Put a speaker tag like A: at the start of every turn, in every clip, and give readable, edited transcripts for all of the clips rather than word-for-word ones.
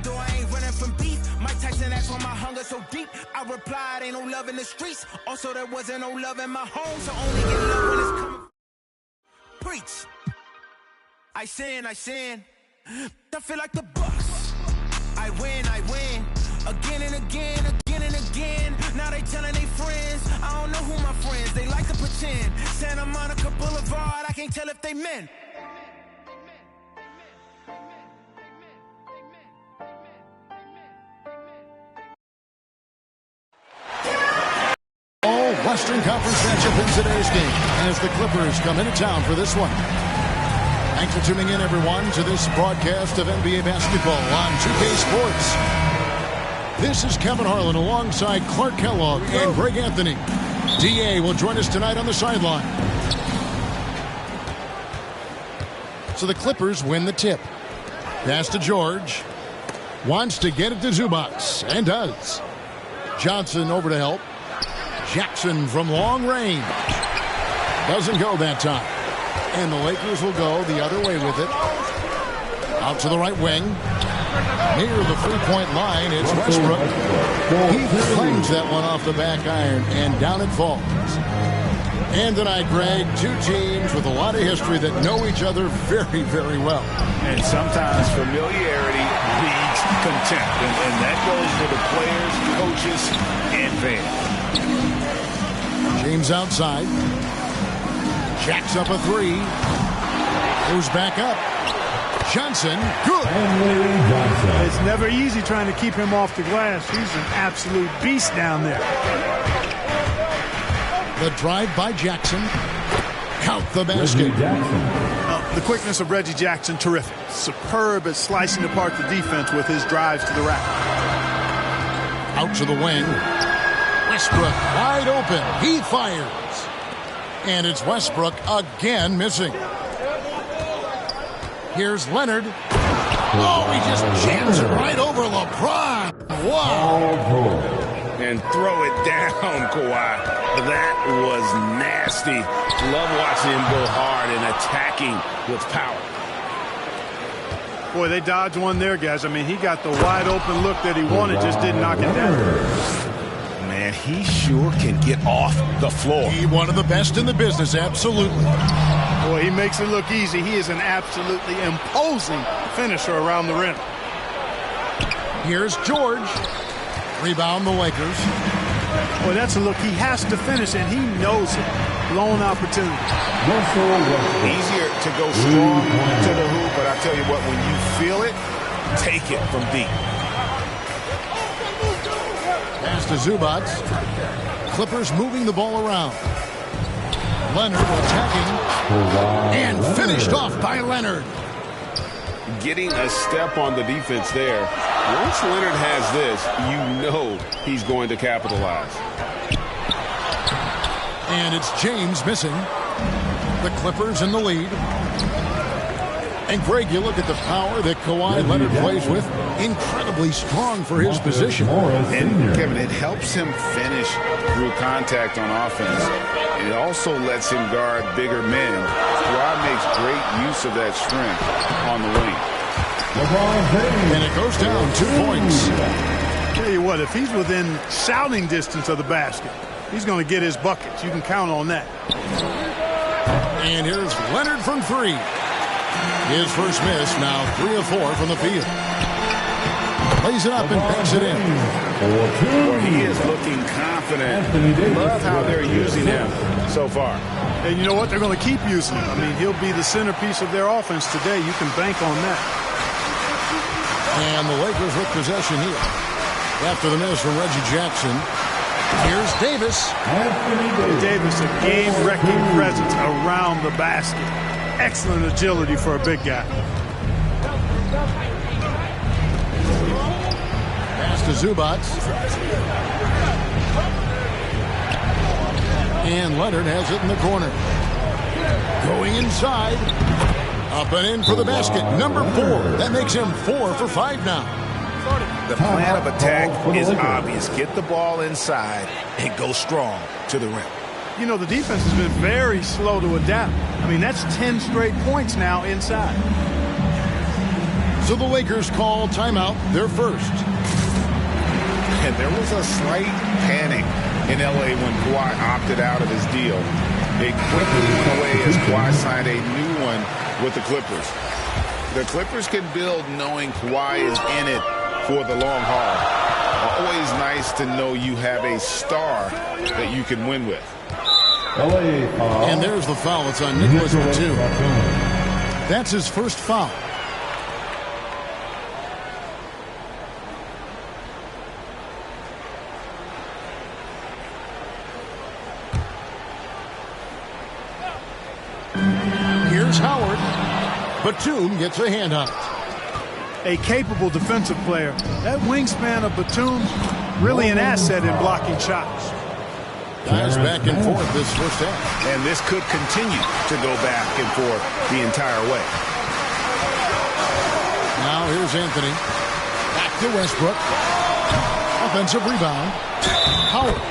A: door, I ain't running from beef. Mike Tyson asked why my hunger so deep. I replied, ain't no love in the streets. Also, there wasn't no love in my home, so only get love when it's coming. Preach. I sin. I feel like the Bucks. I win. Again and again. Now they telling they friends. I don't know who my friends. They like to pretend. Santa Monica Boulevard, I can't tell if they men.
B: Western Conference matchup in today's game as the Clippers come into town for this one. Thanks for tuning in, everyone, to this broadcast of NBA basketball on 2K Sports. This is Kevin Harlan alongside Clark Kellogg and Greg Anthony. DA will join us tonight on the sideline. So the Clippers win the tip. Pass to George. Wants to get it to Zubac, and does. Johnson over to help. Jackson from long range. Doesn't go that time. And the Lakers will go the other way with it. Out to the right wing. Near the three-point line, it's Westbrook. He claims that one off the back iron, and down it falls. And tonight, Greg, two teams with a lot of history that know each other very, very well.
C: And sometimes familiarity leads contempt. And that goes for the players, coaches, and fans.
B: James outside. Jacks up a three. Goes back up. Johnson, good.
D: It's never easy trying to keep him off the glass. He's an absolute beast down there.
B: The drive by Jackson. Count the basket.
D: The quickness of Reggie Jackson, terrific. Superb at slicing apart the defense with his drives to the rack.
B: Out to the wing. Westbrook wide open. He fires. And it's Westbrook again missing. Here's Leonard. Oh, he just jams it right over LeBron. Wow.
C: And throw it down, Kawhi. That was nasty. Love watching him go hard and attacking with power.
D: Boy, they dodged one there, guys. I mean, he got the wide open look that he wanted, just didn't knock it down.
C: Man, he sure can get off the floor.
B: He one of the best in the business, absolutely.
D: Boy, he makes it look easy. He is an absolutely imposing finisher around the rim.
B: Here's George. Rebound the Lakers.
D: Boy, that's a look he has to finish, and he knows it. Blown opportunity.
C: Easier to go strong to the hoop, but I tell you what, when you feel it, take it from deep.
B: Pass to Zubac. Clippers moving the ball around. Leonard attacking. And finished off by Leonard.
C: Getting a step on the defense there. Once Leonard has this, you know he's going to capitalize.
B: And it's James missing. The Clippers in the lead. And Greg, you look at the power that Kawhi Leonard plays with. Incredibly strong for his position.
C: And Kevin, it helps him finish through contact on offense. It also lets him guard bigger men. Kawhi makes great use of that strength on the wing.
B: And it goes down 2 points.
D: Tell you what, if he's within shouting distance of the basket, he's going to get his buckets. You can count on that.
B: And here's Leonard from three. His first miss, now 3 of 4 from the field. Lays it up and banks it in.
C: Boy, he is looking confident. Love how they're using him so far.
D: And you know what? They're going to keep using him. I mean, he'll be the centerpiece of their offense today. You can bank on that.
B: And the Lakers with possession here. After the miss from Reggie Jackson. Here's Davis.
D: Davis, a game-wrecking presence around the basket. Excellent agility for a big guy.
B: Pass to Zubac. And Leonard has it in the corner. Going inside. Up and in for the basket. Number 4. That makes him 4 for 5 now.
C: The plan of attack is obvious. Get the ball inside and go strong to the rim.
D: You know, the defense has been very slow to adapt. I mean, that's 10 straight points now inside.
B: So the Lakers call timeout, their first.
C: And there was a slight panic in L.A. when Kawhi opted out of his deal. They quickly went away as Kawhi signed a new one with the Clippers. The Clippers can build knowing Kawhi is in it for the long haul. Always nice to know you have a star that you can win with.
B: And there's the foul. It's on Nicholas Batum. That's his first foul. Here's Howard. Batum gets a hand on it.
D: A capable defensive player. That wingspan of Batum, really an asset in blocking shots.
B: Guys back and forth this first half.
C: And this could continue to go back and forth the entire way.
B: Now here's Anthony. Back to Westbrook. Offensive rebound. Howard.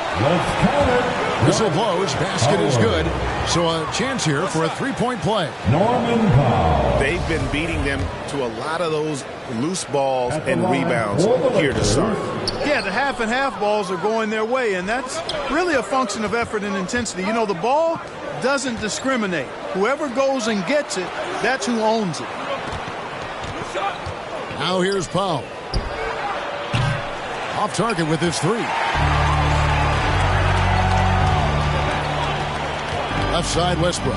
B: Whistle blows. Basket is good. So a chance here for a three-point play.
C: They've been beating them to a lot of those loose balls and rebounds here to start.
D: Yeah, the half and half balls are going their way, and that's really a function of effort and intensity. You know, the ball doesn't discriminate. Whoever goes and gets it, that's who owns it.
B: Now here's Powell. Off target with his three. Left side, Westbrook.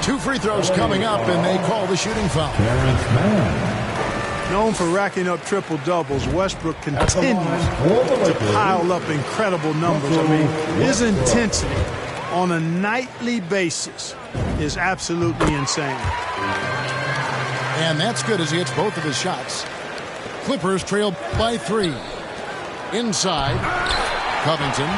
B: 2 free throws coming up, and they call the shooting foul.
D: Known for racking up triple-doubles, Westbrook continues to pile up incredible numbers. I mean, his intensity on a nightly basis is absolutely insane.
B: And that's good as he hits both of his shots. Clippers trail by 3. Inside, Covington.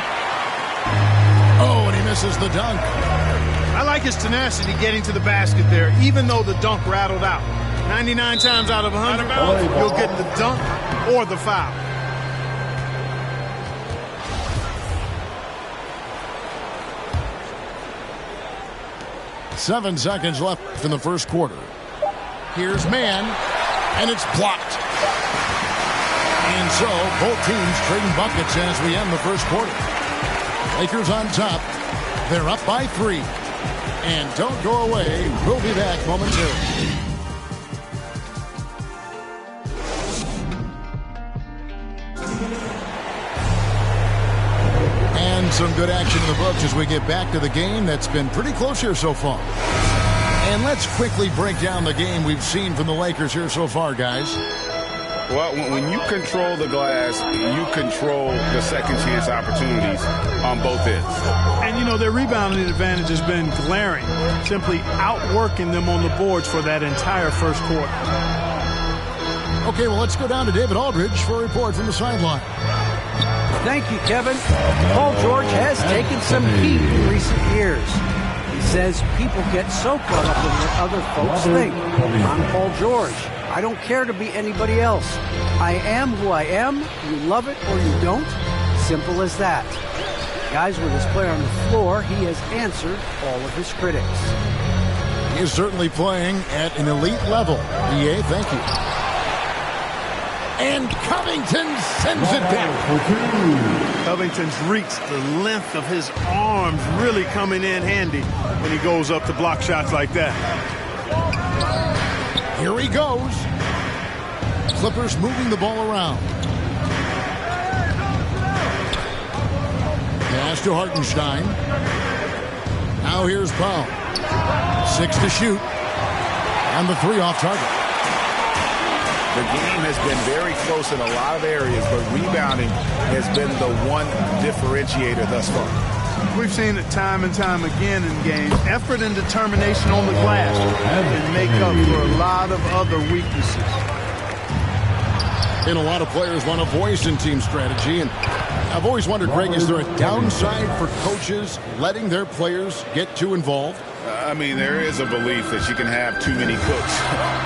B: Oh, and he misses the dunk.
D: I like his tenacity getting to the basket there, even though the dunk rattled out. 99 times out of 100, you'll get the dunk or the foul.
B: Seven seconds left in the first quarter. Here's man, and it's blocked. And so both teams trading buckets as we end the first quarter. Lakers on top. They're up by 3. And don't go away. We'll be back momentarily. And some good action in the books as we get back to the game that's been pretty close here so far. And let's quickly break down the game we've seen from the Lakers here so far, guys.
C: Well, when you control the glass, you control the second chance opportunities on both ends.
D: And, you know, their rebounding advantage has been glaring, simply outworking them on the boards for that entire first quarter.
B: Okay, well, let's go down to David Aldridge for a report from the sideline.
E: Thank you, Kevin. Paul George has taken some heat in recent years. He says people get so caught up in what other folks think. I'm Paul George. I don't care to be anybody else. I am who I am. You love it or you don't. Simple as that. Guys, with his player on the floor, he has answered all of his critics.
B: He is certainly playing at an elite level. EA, thank you. And Covington sends it back.
D: Covington's reach, the length of his arms really coming in handy when he goes up to block shots like that.
B: Here he goes. Clippers moving the ball around. Pass to Hartenstein. Now here's Powell. 6 to shoot. And the 3 off target.
C: The game has been very close in a lot of areas, but rebounding has been the one differentiator thus far.
D: We've seen it time and time again in games. Effort and determination on the glass can make up for a lot of other weaknesses.
B: And a lot of players want a voice in team strategy. And I've always wondered, Greg, is there a downside for coaches letting their players get too involved?
C: I mean, there is a belief that you can have too many cooks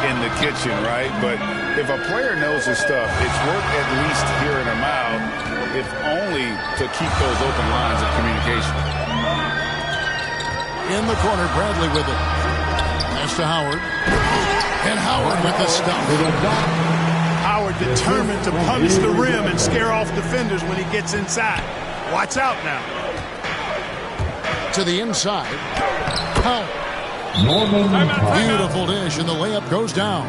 C: in the kitchen, right? But if a player knows his stuff, it's worth at least hearing him out, if only to keep those open lines of communication. In
B: the corner, Bradley with it. Pass to Howard. And Howard with the stuff.
D: Howard determined to punish the rim and scare off defenders when he gets inside. Watch out now.
B: To the inside. Powell. Beautiful dish, and the layup goes down.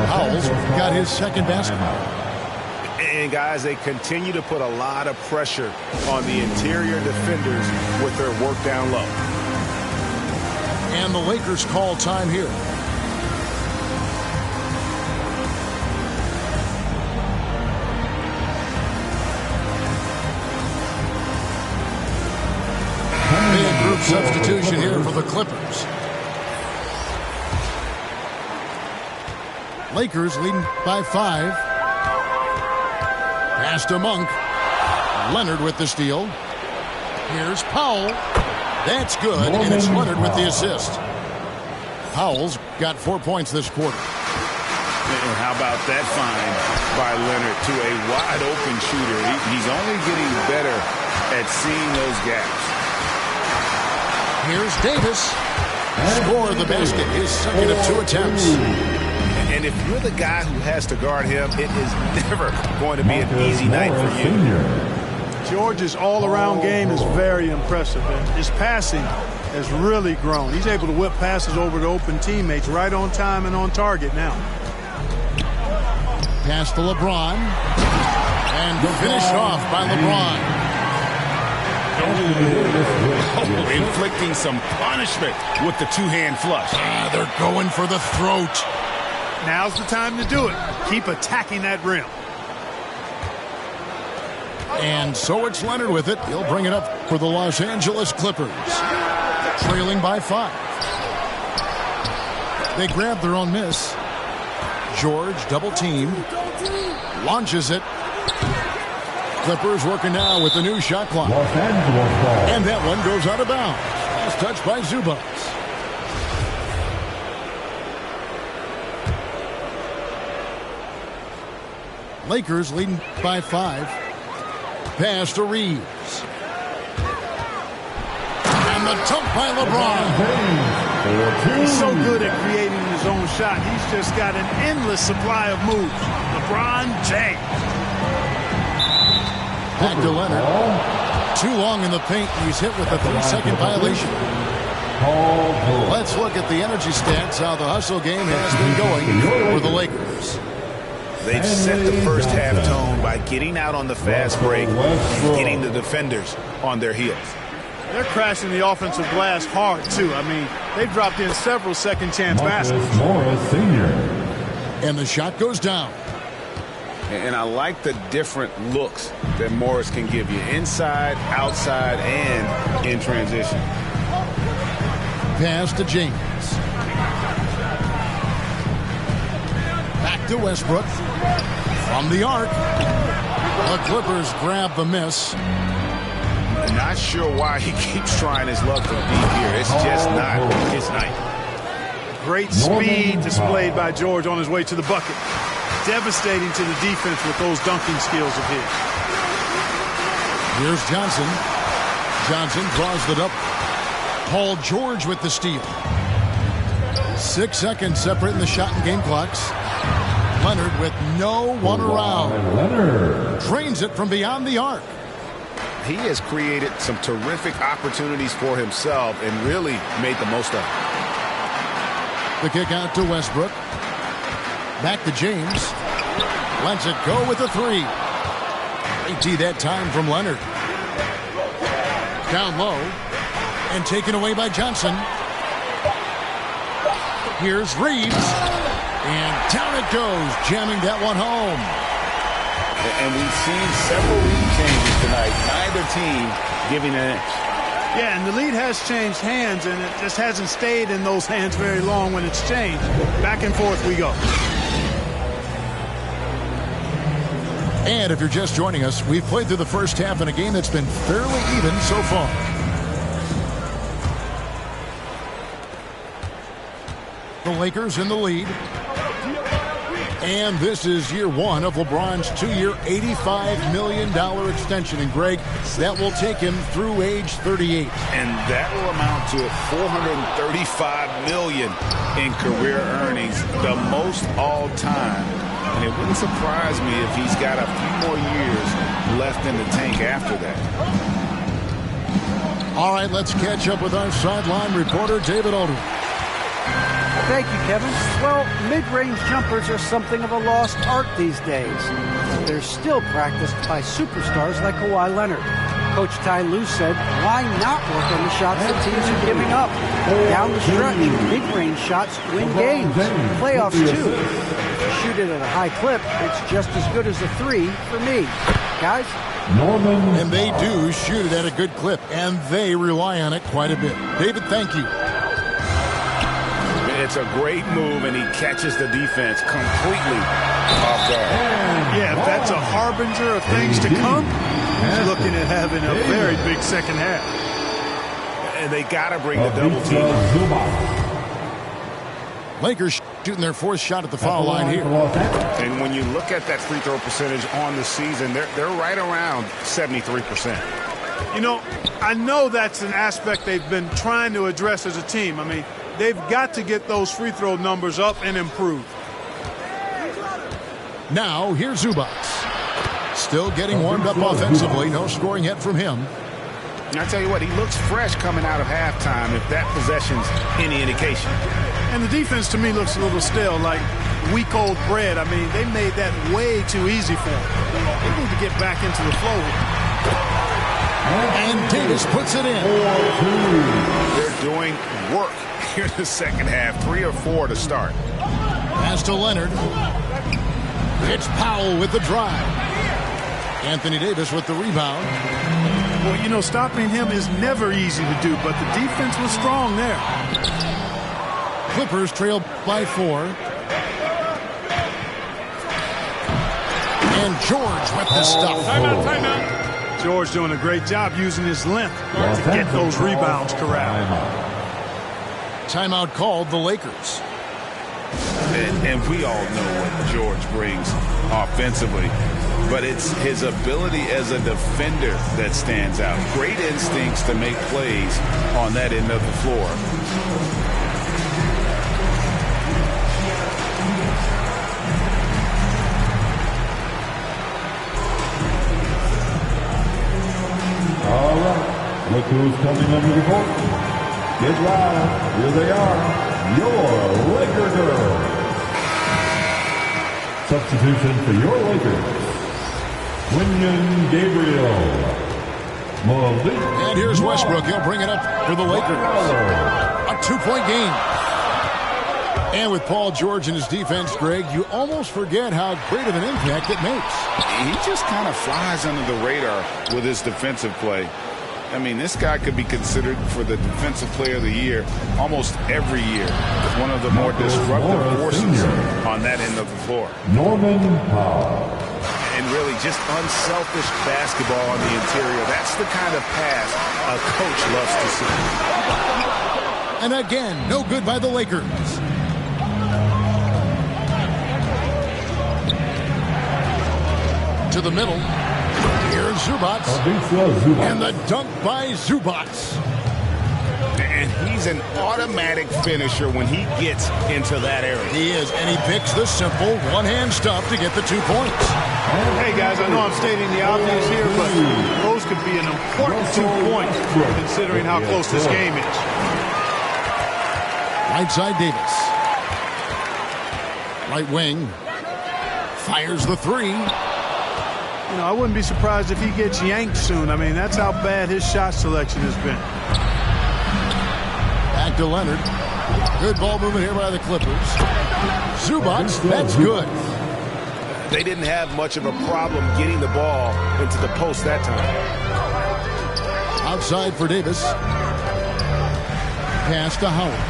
B: Powell's got his second basket.
C: And guys, they continue to put a lot of pressure on the interior defenders with their work down low.
B: And the Lakers call time here. Big group substitution here for the Clippers. Lakers leading by 5. Pass to Monk. Leonard with the steal. Here's Powell. That's good, and it's Leonard with the assist. Powell's got 4 points this quarter.
C: And how about that find by Leonard to a wide-open shooter? He's only getting better at seeing those gaps.
B: Here's Davis. Score the basket, his second of 2 attempts.
C: And if you're the guy who has to guard him, it is never going to be an easy night for you.
D: George's all-around game is very impressive, and his passing has really grown. He's able to whip passes over to open teammates right on time and on target now.
B: Pass to LeBron. And finished off by LeBron.
C: Inflicting some punishment with the two-hand flush.
B: They're going for the throat.
D: Now's the time to do it. Keep attacking that rim.
B: And so it's Leonard with it. He'll bring it up for the Los Angeles Clippers. Trailing by 5. They grab their own miss. George double team. Launches it. Clippers working now with the new shot clock. And that one goes out of bounds. Last touch by Zubac. Lakers leading by 5. Pass to Reeves. And the dunk by LeBron.
D: He's so good at creating his own shot. He's just got an endless supply of moves. LeBron James.
B: Back to Leonard. Too long in the paint. He's hit with a 3-second violation. Let's look at the energy stats, how the hustle game has been going for the Lakers.
C: They've set the first half tone by getting out on the fast break and getting the defenders on their heels.
D: They're crashing the offensive glass hard, too. I mean, they've dropped in several second-chance baskets.
B: And the shot goes down.
C: And I like the different looks that Morris can give you. Inside, outside, and in transition.
B: Pass to James. Back to Westbrook. From the arc. The Clippers grab the miss.
C: Not sure why he keeps trying his luck from deep here. It's just not his night.
D: Great speed displayed by George on his way to the bucket. Devastating to the defense with those dunking skills of his.
B: Here's Johnson. Johnson draws it up. Paul George with the steal. 6 seconds separating the shot and game clocks. Leonard with no one around. Drains it from beyond the arc.
C: He has created some terrific opportunities for himself and really made the most of it.
B: The kick out to Westbrook. Back to James. Lets it go with a 3. Great D that time from Leonard. Down low. And taken away by Johnson. Here's Reeves. And down it goes, jamming that one home.
C: And we've seen several lead changes tonight. Neither team giving an inch.
D: Yeah, and the lead has changed hands, and it just hasn't stayed in those hands very long when it's changed. Back and forth we go.
B: And if you're just joining us, we've played through the first half in a game that's been fairly even so far. The Lakers in the lead. And this is year one of LeBron's 2-year, $85 million extension. And, Greg, that will take him through age 38.
C: And that will amount to $435 million in career earnings, the most all time. And it wouldn't surprise me if he's got a few more years left in the tank after that.
B: All right, let's catch up with our sideline reporter, David Aldridge.
E: Thank you, Kevin. Well, mid-range jumpers are something of a lost art these days. They're still practiced by superstars like Kawhi Leonard. Coach Ty Lue said, why not work on the shots that teams are giving up? Down the stretch, mid-range shots win games. Playoffs, too. If you shoot it at a high clip, it's just as good as a three for me. Guys?
B: And they do shoot it at a good clip, and they rely on it quite a bit. David, thank you.
C: It's a great move, and he catches the defense completely off guard.
D: Yeah, if that's a harbinger of things to come, he's looking at having a very big second half.
C: And they got to bring the double team.
B: Lakers shooting their fourth shot at the foul line here.
C: And when you look at that free throw percentage on the season, they're right around 73%.
D: You know, I know that's an aspect they've been trying to address as a team. I mean, they've got to get those free throw numbers up and improve.
B: Now, here's Zubac. Still getting warmed up offensively. No scoring yet from him.
C: And I tell you what, he looks fresh coming out of halftime if that possession's any indication.
D: And the defense, to me, looks a little stale, like week-old bread. I mean, they made that way too easy for them. They need to get back into the flow here.
B: And Davis puts it in.
C: They're doing work here in the second half. 3 or 4 to start.
B: Pass to Leonard. It's Powell with the drive. Anthony Davis with the rebound.
D: Well, you know, stopping him is never easy to do, but the defense was strong there.
B: Clippers trail by 4. And George with the stuff.
D: Timeout. George doing a great job using his length to get those rebounds corralled.
B: Timeout called the Lakers.
C: And we all know what George brings offensively, but it's his ability as a defender that stands out. Great instincts to make plays on that end of the floor.
F: All right, look who's coming under the court. Get loud. Here they are, your Laker girls. Substitution for your Lakers, Wenyen Gabriel.
B: And here's Westbrook. He'll bring it up for the Lakers. A 2-point game. And with Paul George and his defense, Greg, you almost forget how great of an impact it makes.
C: He just kind of flies under the radar with his defensive play. I mean, this guy could be considered for the Defensive Player of the Year almost every year. One of the more disruptive forces on that end of the floor.
F: Norman Powell.
C: And really just unselfish basketball on the interior. That's the kind of pass a coach loves to see.
B: And again, no good by the Lakers. To the middle. Here's Zubac. And the dunk by Zubac.
C: And he's an automatic finisher when he gets into that area.
B: He is, and he picks the simple one-hand stuff to get the 2 points.
D: Hey, guys, I know I'm stating the obvious here, but those could be an important 2 points considering how close this game is.
B: Right side Davis. Right wing. Fires the 3.
D: You know, I wouldn't be surprised if he gets yanked soon. I mean, that's how bad his shot selection has been.
B: Back to Leonard. Good ball movement here by the Clippers. Zubac, that's good.
C: They didn't have much of a problem getting the ball into the post that time.
B: Outside for Davis. Pass to Howard.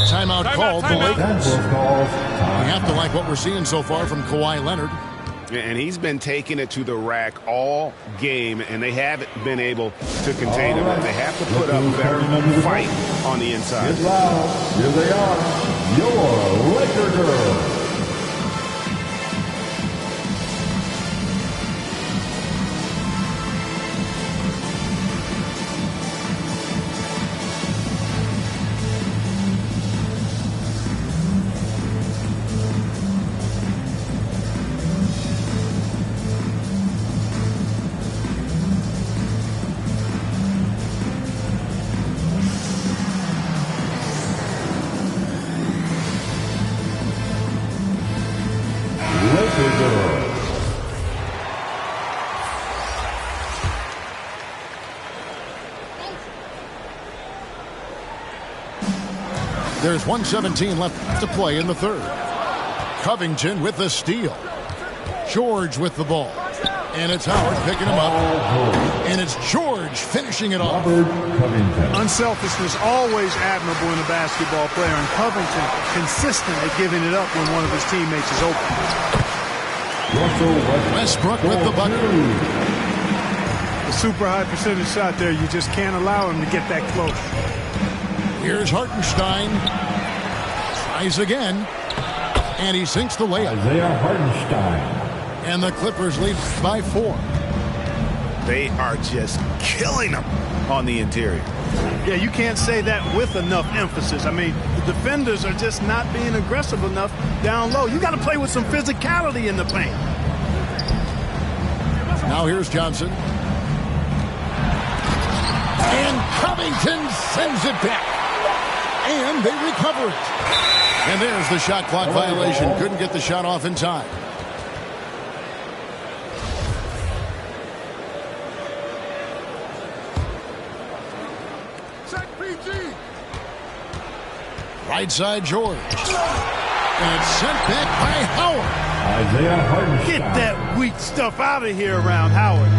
B: Timeout called the Lakers. We have to like what we're seeing so far from Kawhi Leonard.
C: And he's been taking it to the rack all game, and they haven't been able to contain him. They have to put up a better fight on the inside.
F: Get loud. Here they are, your Laker girl.
B: There's 1:17 left to play in the third. Covington with the steal. George with the ball. And it's Howard picking him up. And it's George finishing it off.
D: Unselfishness always admirable in a basketball player, and Covington consistent at giving it up when one of his teammates is open.
B: Westbrook with the bucket.
D: A super high percentage shot there. You just can't allow him to get that close.
B: Here's Hartenstein. Tries again. And he sinks the layup.
F: Isaiah Hartenstein.
B: And the Clippers lead by 4.
C: They are just killing them on the interior.
D: Yeah, you can't say that with enough emphasis. I mean, the defenders are just not being aggressive enough down low. You got to play with some physicality in the paint.
B: Now here's Johnson. And Covington sends it back. And they recover it. And there's the shot clock violation. Couldn't get the shot off in time. Right side George. And it's sent back by Howard.
F: Isaiah Hartenstein.
D: Get that weak stuff out of here around Howard.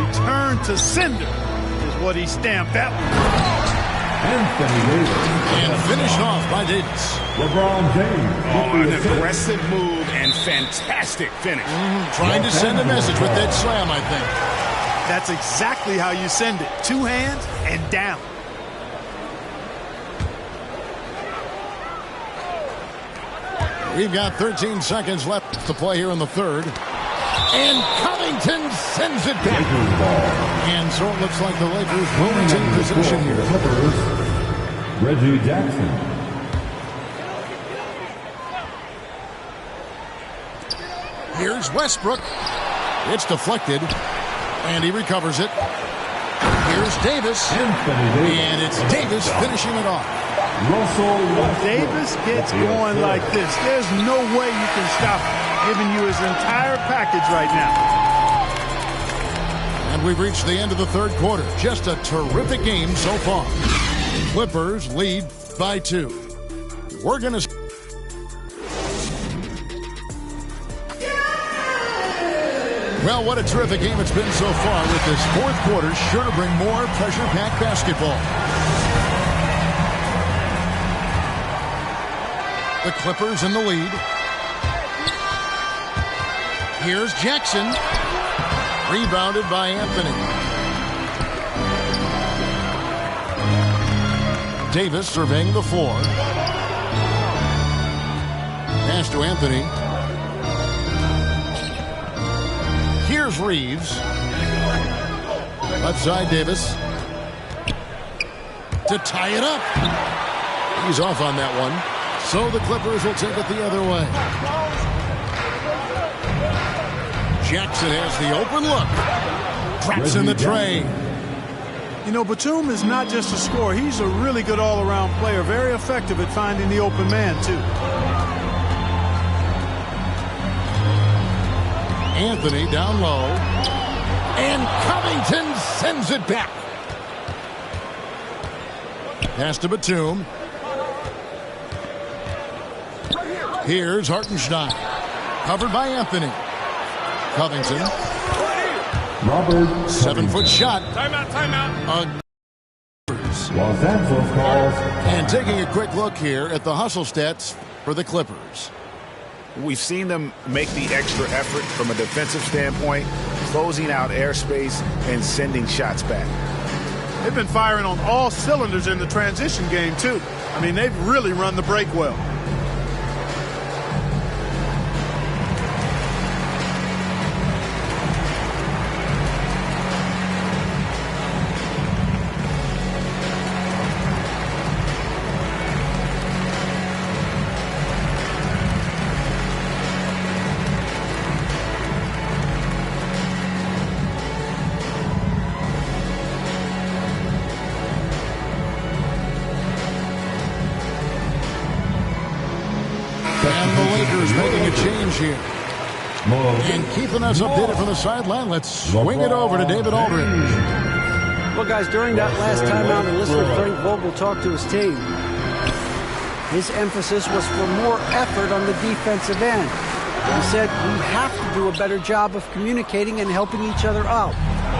D: Return to sender is what he stamped that one.
F: Anthony Davis.
B: And finished off by Davis.
F: LeBron James.
C: Oh, an aggressive move and fantastic finish.
B: Trying to send a message with that slam, I think.
D: That's exactly how you send it. 2 hands and down.
B: We've got 13 seconds left to play here in the third. And Covington sends it back. And so it looks like the Lakers will retain possession here.
F: Clippers, Reggie Jackson.
B: Here's Westbrook. It's deflected. And he recovers it. Here's Davis. And it's Davis finishing it off.
D: Davis gets going like this. There's no way you can stop him, giving you his entire package right now.
B: And we've reached the end of the third quarter. Just a terrific game so far. Clippers lead by 2. We're going to... Well, what a terrific game it's been so far, with this fourth quarter sure to bring more pressure-packed basketball. The Clippers in the lead. Here's Jackson. Rebounded by Anthony. Davis surveying the floor. Pass to Anthony. Here's Reeves. Left side Davis. To tie it up. He's off on that one. So the Clippers will take it the other way. Jackson has the open look. Traps in the tray.
D: You know, Batum is not just a scorer. He's a really good all-around player. Very effective at finding the open man, too.
B: Anthony down low. And Covington sends it back. Pass to Batum. Here's Hartenstein. Covered by Anthony. Covington.
F: Robert.
B: 7-foot shot.
F: Timeout. Los Angeles calls.
B: And taking a quick look here at the hustle stats for the Clippers.
C: We've seen them make the extra effort from a defensive standpoint, closing out airspace and sending shots back.
D: They've been firing on all cylinders in the transition game, too. I mean, they've really run the break well.
B: And the Lakers making a change here. And keeping us updated from the sideline, let's swing it over to David Aldridge.
E: Well, guys, during that last timeout, and listening to Frank Vogel talk to his team, his emphasis was for more effort on the defensive end. He said, we have to do a better job of communicating and helping each other out.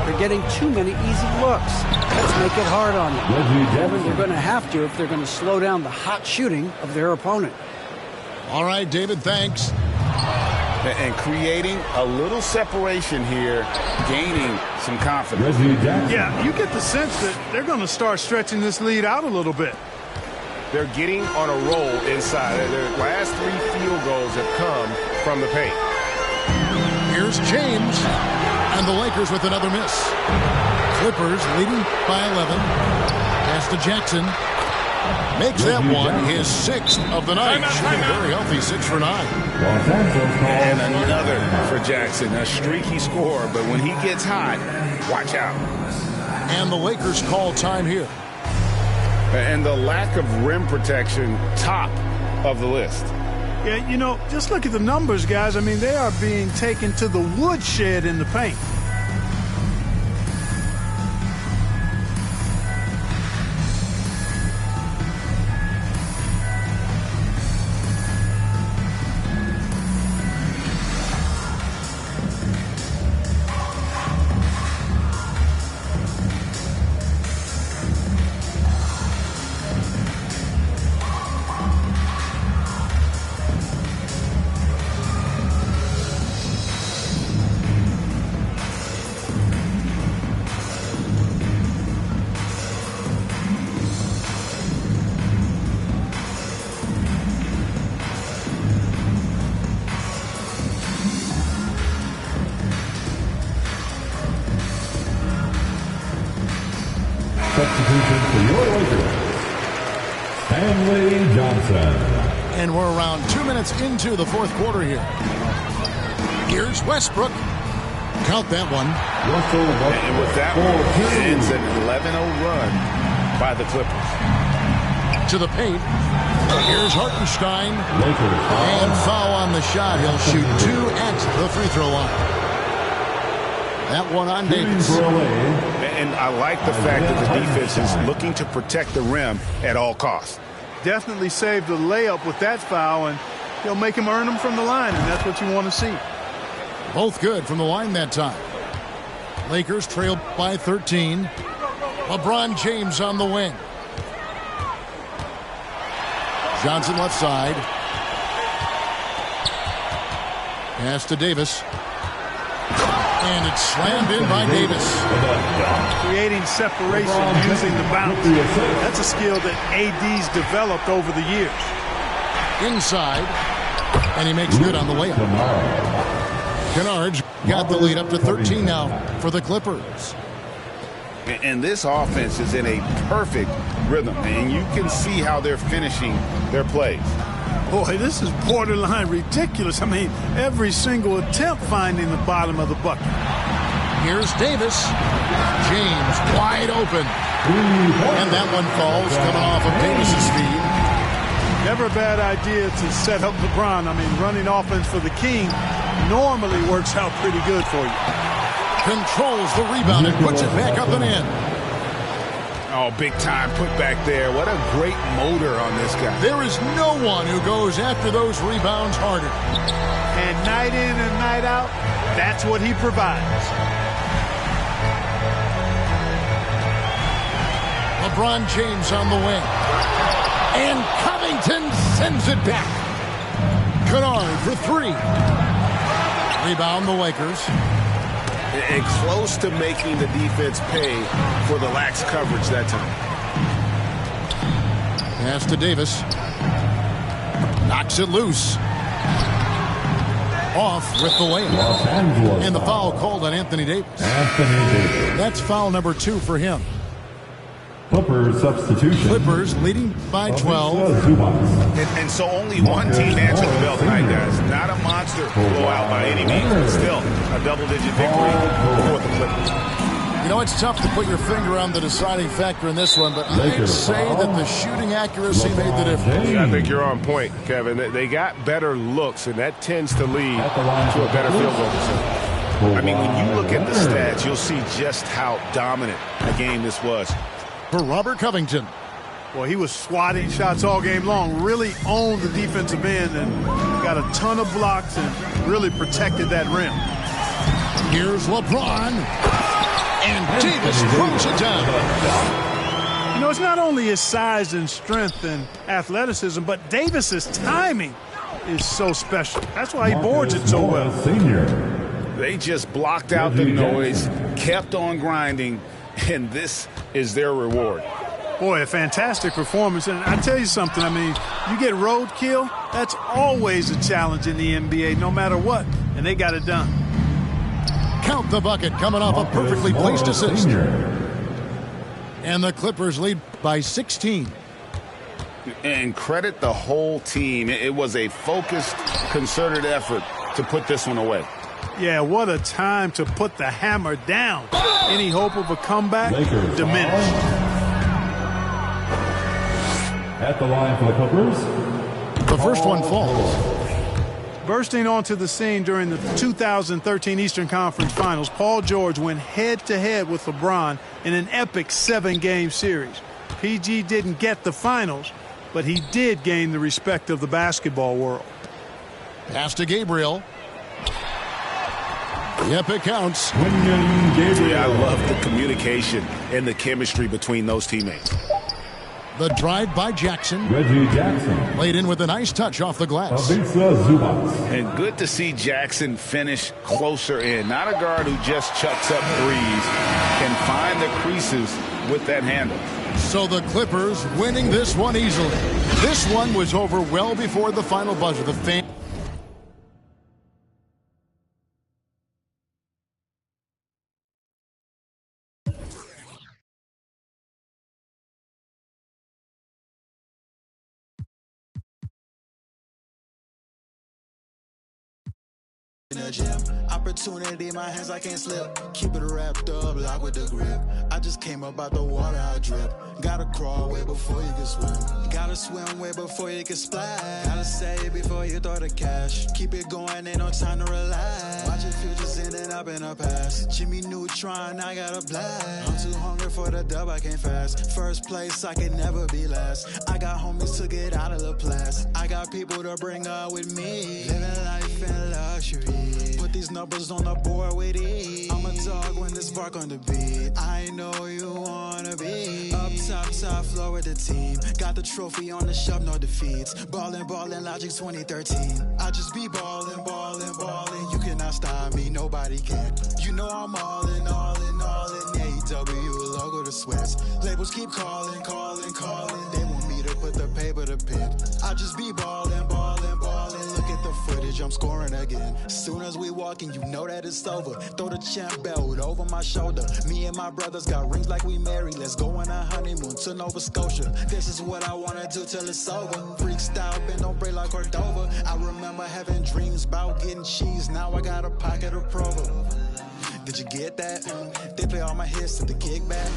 E: They're getting too many easy looks. Let's make it hard on them. Devin, they're going to have to if they're going to slow down the hot shooting of their opponent.
B: All right, David, thanks.
C: And creating a little separation here, gaining some confidence.
D: Yeah, you get the sense that they're going to start stretching this lead out a little bit.
G: They're getting on a roll inside. Their last 3 field goals have come from the paint.
B: Here's James, and the Lakers with another miss. Clippers leading by 11. Pass to Jackson. Makes that one his 6th of the night. Shooting very healthy, 6 for 9.
C: And another for Jackson. A streaky score, but when he gets hot, watch out.
B: And the Lakers call time here.
C: And the lack of rim protection, top of the list.
D: Yeah, you know, just look at the numbers, guys. I mean, they are being taken to the woodshed in the paint.
F: Substitution for your Lakers, Stanley Johnson.
B: And we're around 2 minutes into the fourth quarter here. Here's Westbrook. Count that one.
C: And with that one, it ends an 11-0 run by the Clippers.
B: To the paint. Here's Hartenstein. And foul on the shot. He'll shoot 2 at the free throw line. That one on Davis.
C: And I like the fact that the defense is looking to protect the rim at all costs.
D: Definitely saved the layup with that foul, and he'll make him earn them from the line, and that's what you want to see.
B: Both good from the line that time. Lakers trail by 13. LeBron James on the wing. Johnson left side. Pass to Davis. And it's slammed in by Davis.
D: Creating separation using the bounce. That's a skill that AD's developed over the years.
B: Inside. And he makes good on the layup. Kennard got the lead up to 13 now for the Clippers.
C: And this offense is in a perfect rhythm. And you can see how they're finishing their plays.
D: Boy, this is borderline ridiculous. I mean, every single attempt finding the bottom of the bucket.
B: Here's Davis. James wide open. And that one falls coming off of Davis's feed.
D: Never a bad idea to set up LeBron. I mean, running offense for the King normally works out pretty good for you.
B: Controls the rebound and puts it back up and in.
C: Oh, big time put back there. What a great motor on this guy.
B: There is no one who goes after those rebounds harder.
D: And night in and night out, that's what he provides.
B: LeBron James on the wing. And Covington sends it back. Kennard for 3. Rebound the Lakers.
C: And close to making the defense pay for the lax coverage that time.
B: Pass to Davis. Knocks it loose. Off with the layup. And the foul called on Anthony Davis. That's foul number 2 for him.
F: Clippers substitution.
B: Clippers leading by 12.
C: And so only one team answered the bell tonight, guys. Not a monster blowout by any means, but still a double-digit victory for the Clippers.
B: You know, it's tough to put your finger on the deciding factor in this one, but I'd say that the shooting accuracy made the difference.
G: Yeah, I think you're on point, Kevin. They got better looks, and that tends to lead to a better field goal percentage.
C: I mean, when you look at the stats, you'll see just how dominant a game this was.
B: For Robert Covington.
D: Well, he was swatting shots all game long, really owned the defensive end and got a ton of blocks and really protected that rim.
B: Here's LeBron. And Davis throws it down.
D: You know, it's not only his size and strength and athleticism, but Davis's timing is so special. That's why he boards it so well.
C: They just blocked out the noise, kept on grinding, and this is their reward.
D: Boy, a fantastic performance. And I tell you something, I mean, you get roadkill, that's always a challenge in the NBA, no matter what. And they got it done.
B: Count the bucket coming off a perfectly placed assist. And the Clippers lead by 16.
C: And credit the whole team. It was a focused, concerted effort to put this one away.
D: Yeah, what a time to put the hammer down. Any hope of a comeback diminished.
F: At the line for the Clippers.
B: The first one falls.
D: Bursting onto the scene during the 2013 Eastern Conference Finals, Paul George went head-to-head with LeBron in an epic 7-game series. PG didn't get the finals, but he did gain the respect of the basketball world.
B: Pass to Gabriel. Yep, it counts.
C: Yeah, I love the communication and the chemistry between those teammates.
B: The drive by Jackson.
F: Reggie Jackson.
B: Laid in with a nice touch off the glass.
C: And good to see Jackson finish closer in. Not a guard who just chucks up threes. Can find the creases with that handle.
B: So the Clippers winning this one easily. This one was over well before the final buzzer. The fan.
A: In the gym, opportunity in my hands, I can't slip. Keep it wrapped up, lock with the grip. I just came up out the water, I drip. Gotta crawl way before you can swim. Gotta swim way before you can splash. Gotta save before you throw the cash. Keep it going, ain't no time to relax. Watch your futures ending up in the past. Jimmy Neutron, I got a blast. I'm too hungry for the dub, I can't fast. First place, I can never be last. I got homies to get out of the place. I got people to bring up with me. Living life in luxury. Put these numbers on the board with ease. I'm a dog when this bark on the beat. I know you wanna be up top floor with the team. Got the trophy on the shelf, no defeats. Ballin', Logic 2013. I just be ballin'. You cannot stop me, nobody can. You know I'm all in. AEW, logo the sweats. Labels keep calling. They want me to put the paper to pen. I just be ballin'. Look at the footage, I'm scoring again. Soon as we walking, you know that it's over. Throw the champ belt over my shoulder. Me and my brothers got rings like we married. Let's go on a honeymoon to Nova Scotia. This is what I wanna do till it's over. Freak style, bend don't break like Cordova. I remember having dreams about getting cheese. Now I got a pocket of Provo. Did you get that? They play all my hits to the kickback.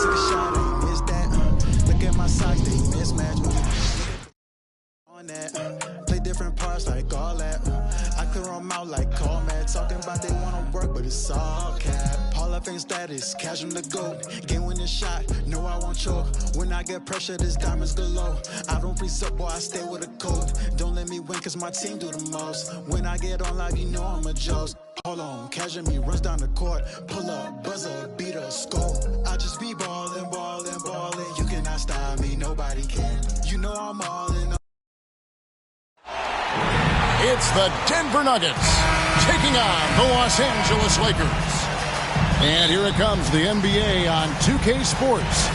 A: Took a shot, I ain't missed that. Look at my socks, they mismatch. On that, play different parts like all that. I clear them out like call man. Talking about they wanna work, but it's all cap. Hall of Fame status, cash them the goat. Game winning shot, no I won't choke. When I get pressure, this diamonds galore. I don't pre-sub, boy, I stay with a code. Don't let me win, cause my team do the most. When I get on live, you know I'm a joke. Hold on, casual me, runs down the court. Pull up, buzzer, beat a score. I just be ballin'. You cannot stop me, nobody can. You know I'm all in.
B: It's the Denver Nuggets taking on the Los Angeles Lakers. And here it comes, the NBA on 2K Sports.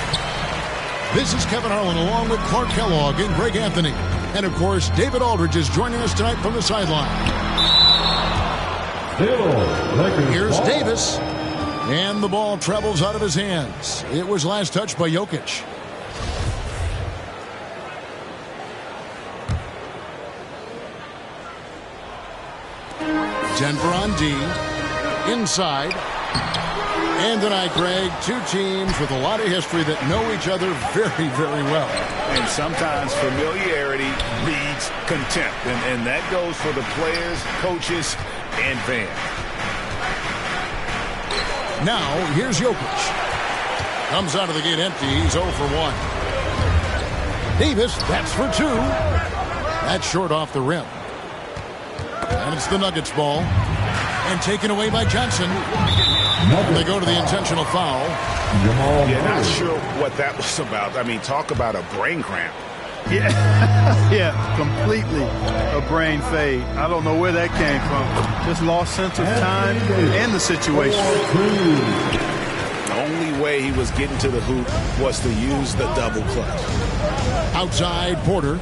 B: This is Kevin Harlan along with Clark Kellogg and Greg Anthony. And, of course, David Aldridge is joining us tonight from the sideline. Here's Davis. And the ball travels out of his hands. It was last touched by Jokic. Denver on D. Inside. And tonight, Greg, two teams with a lot of history that know each other very, very well.
C: And sometimes familiarity breeds contempt. And that goes for the players, coaches, and fans.
B: Now, here's Jokic. Comes out of the gate empty. He's 0 for 1. Davis, that's for 2. That's short off the rim. And it's the Nuggets ball. And taken away by Johnson. They go to the intentional foul.
C: Yeah, not sure what that was about. I mean, talk about a brain cramp.
D: Yeah, yeah, completely a brain fade. I don't know where that came from. Just lost sense of time and the situation.
C: The only way he was getting to the hoop was to use the double clutch.
B: Outside Porter.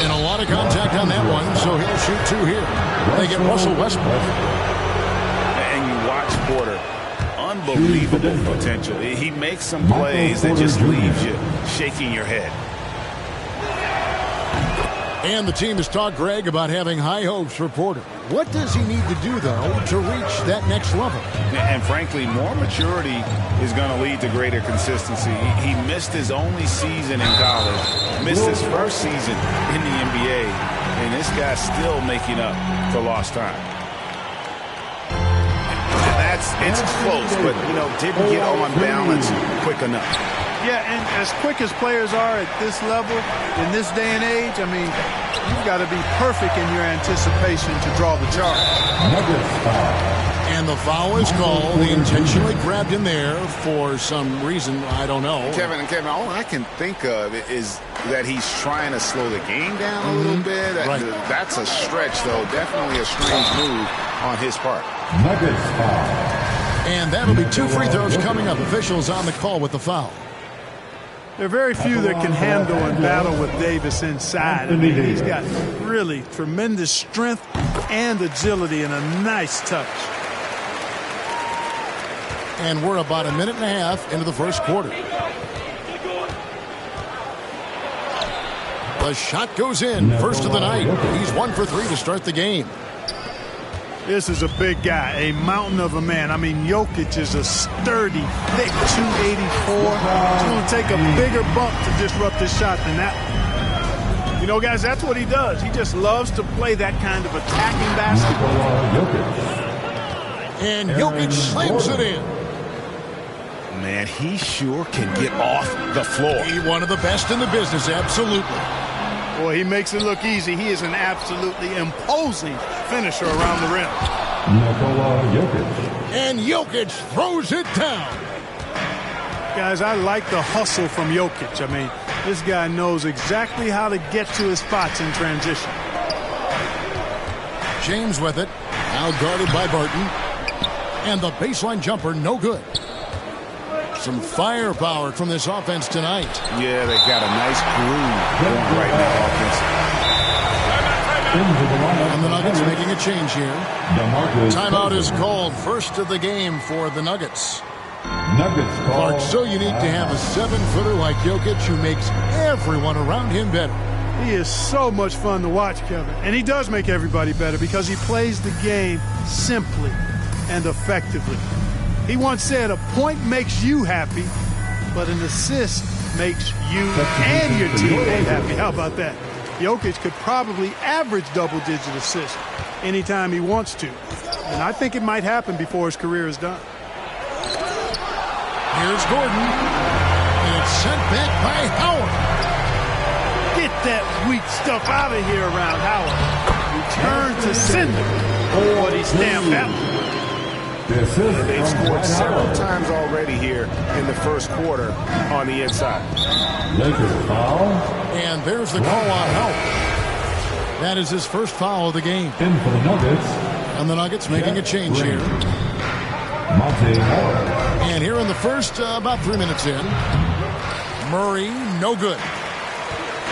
B: And a lot of contact on that one, so he'll shoot 2 here. They get Russell Westbrook.
C: And you watch Porter. Unbelievable potential. He makes some plays that just leaves you shaking your head.
B: And the team has talked, Greg, about having high hopes for Porter. What does he need to do, though, to reach that next level?
C: And frankly, more maturity is going to lead to greater consistency. He missed his only season in college, missed his first season in the NBA, and this guy's still making up for lost time. It's close, but, didn't get on balance quick enough.
D: Yeah, and as quick as players are at this level, in this day and age, I mean, you've got to be perfect in your anticipation to draw the charge.
B: And the foul is called. He intentionally grabbed him there for some reason, I don't know.
C: Kevin, all I can think of is that he's trying to slow the game down a little bit.
B: Right.
C: That's a stretch, though. Definitely a strange move on his part.
F: Nuggets foul.
B: And that'll be 2 free throws coming up. Officials on the call with the foul.
D: There are very few that can handle and battle with Davis inside. I mean, he's got really tremendous strength and agility and a nice touch.
B: And we're about a minute and a half into the first quarter. The shot goes in. First of the night. He's 1 for 3 to start the game.
D: This is a big guy, a mountain of a man. I mean, Jokic is a sturdy, thick 284. It's going to take a bigger bump to disrupt his shot than that one. You know, guys, that's what he does. He just loves to play that kind of attacking basketball.
B: And Jokic slams it in.
C: Man, he sure can get off the floor.
B: He's one of the best in the business, absolutely.
D: Boy, he makes it look easy. He is an absolutely imposing finisher around the rim.
B: And Jokic throws it down.
D: Guys, I like the hustle from Jokic. I mean, this guy knows exactly how to get to his spots in transition.
B: James with it. Now guarded by Barton. And the baseline jumper, no good. Some firepower from this offense tonight.
C: Yeah, they got a nice groove going right now, offense.
B: And the Nuggets making a change here. Timeout is called. First of the game for the Nuggets. Clark, so unique to have a 7-footer like Jokic who makes everyone around him better.
D: He is so much fun to watch, Kevin. And he does make everybody better because he plays the game simply and effectively. He once said, a point makes you happy, but an assist makes you and your teammate happy. How about that? Jokic could probably average double-digit assists anytime he wants to. And I think it might happen before his career is done.
B: Here's Gordon. And it's sent back by Howard.
D: Get that weak stuff out of here around Howard. Return to sender. But he stamped out.
C: They've scored several times already here in the first quarter on the inside.
B: And there's the call on Howard. That is his first foul of the game.
F: In for the Nuggets.
B: And the Nuggets making a change here. And here in the first, about 3 minutes in, Murray, no good.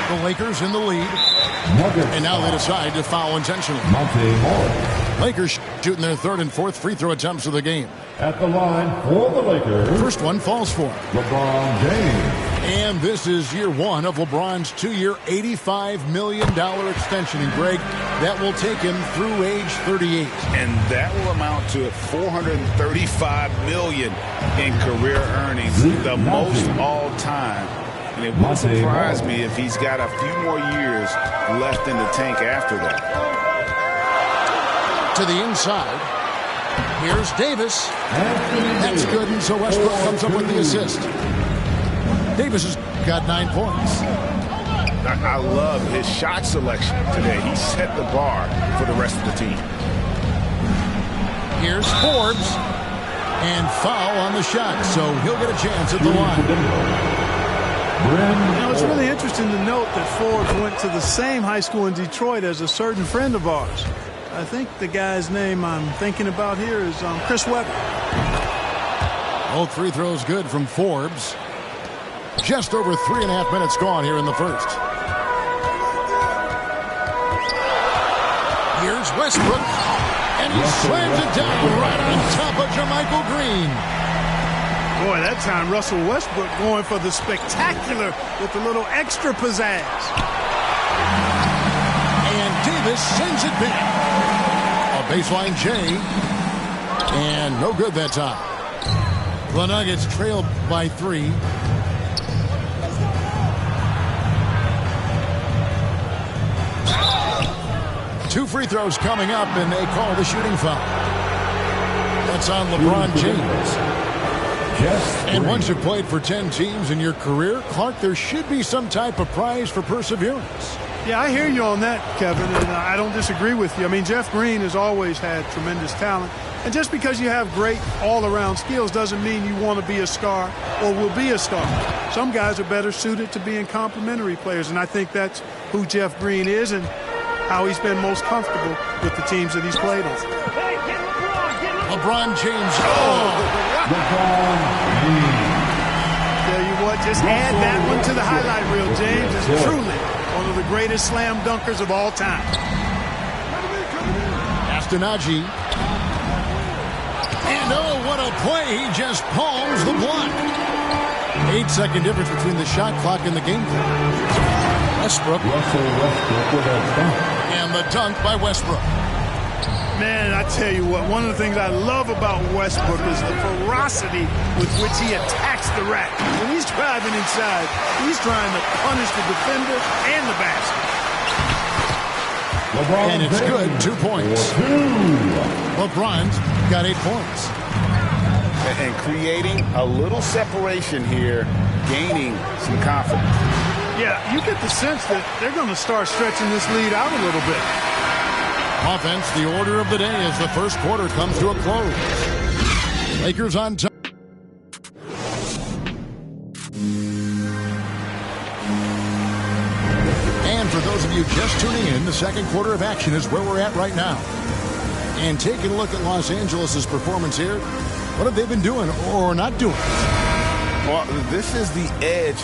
B: The Lakers in the lead. And now they decide to foul intentionally. Lakers shooting their third and fourth free throw attempts of the game.
F: At the line for the Lakers.
B: First one falls for him.
F: LeBron James.
B: And this is year one of LeBron's 2-year, $85 million extension. And, Greg, that will take him through age 38.
C: And that will amount to $435 million in career earnings, the most all time. And it wouldn't surprise me if he's got a few more years left in the tank after that.
B: To the inside. Here's Davis. That's good, and so Westbrook comes up with the assist. Davis has got 9 points.
C: I love his shot selection today. He set the bar for the rest of the team.
B: Here's Forbes. And foul on the shot, so he'll get a chance at the line.
D: You know, it's really interesting to note that Forbes went to the same high school in Detroit as a certain friend of ours. I think the guy's name I'm thinking about here is Chris Webber.
B: Both free throws good from Forbes. Just over 3.5 minutes gone here in the first. Here's Westbrook. And he slams it down right on top of JaMychal Green.
D: Boy, that time Russell Westbrook going for the spectacular with a little extra pizzazz.
B: And Davis sends it back. A baseline J. And no good that time. The Nuggets trailed by 3. Two free throws coming up, and they call the shooting foul. That's on LeBron James. And once you've played for 10 teams in your career, Clark, there should be some type of prize for perseverance.
D: Yeah, I hear you on that, Kevin, and I don't disagree with you. I mean, Jeff Green has always had tremendous talent. And just because you have great all-around skills doesn't mean you want to be a star or will be a star. Some guys are better suited to being complementary players, and I think that's who Jeff Green is and how he's been most comfortable with the teams that he's played on.
B: LeBron James.
F: LeBron James.
D: Tell you what, just add that one to the highlight reel. James is truly one of the greatest slam dunkers of all time.
B: Astonagi. And oh, what a play. He just palms the block. 8-second difference between the shot clock and the game clock. Westbrook.
F: Russell Westbrook with a dunk.
B: And the dunk by Westbrook.
D: Man, I tell you what, one of the things I love about Westbrook is the ferocity with which he attacks the rack. When he's driving inside, he's trying to punish the defender and the basket.
B: And it's good, 2 points. LeBron's got 8 points.
C: And creating a little separation here, gaining some confidence.
D: Yeah, you get the sense that they're going to start stretching this lead out a little bit.
B: Offense, the order of the day as the first quarter comes to a close. Lakers on top. And for those of you just tuning in, the second quarter of action is where we're at right now. And taking a look at Los Angeles' performance here, what have they been doing or not doing?
C: Well, this is the edge.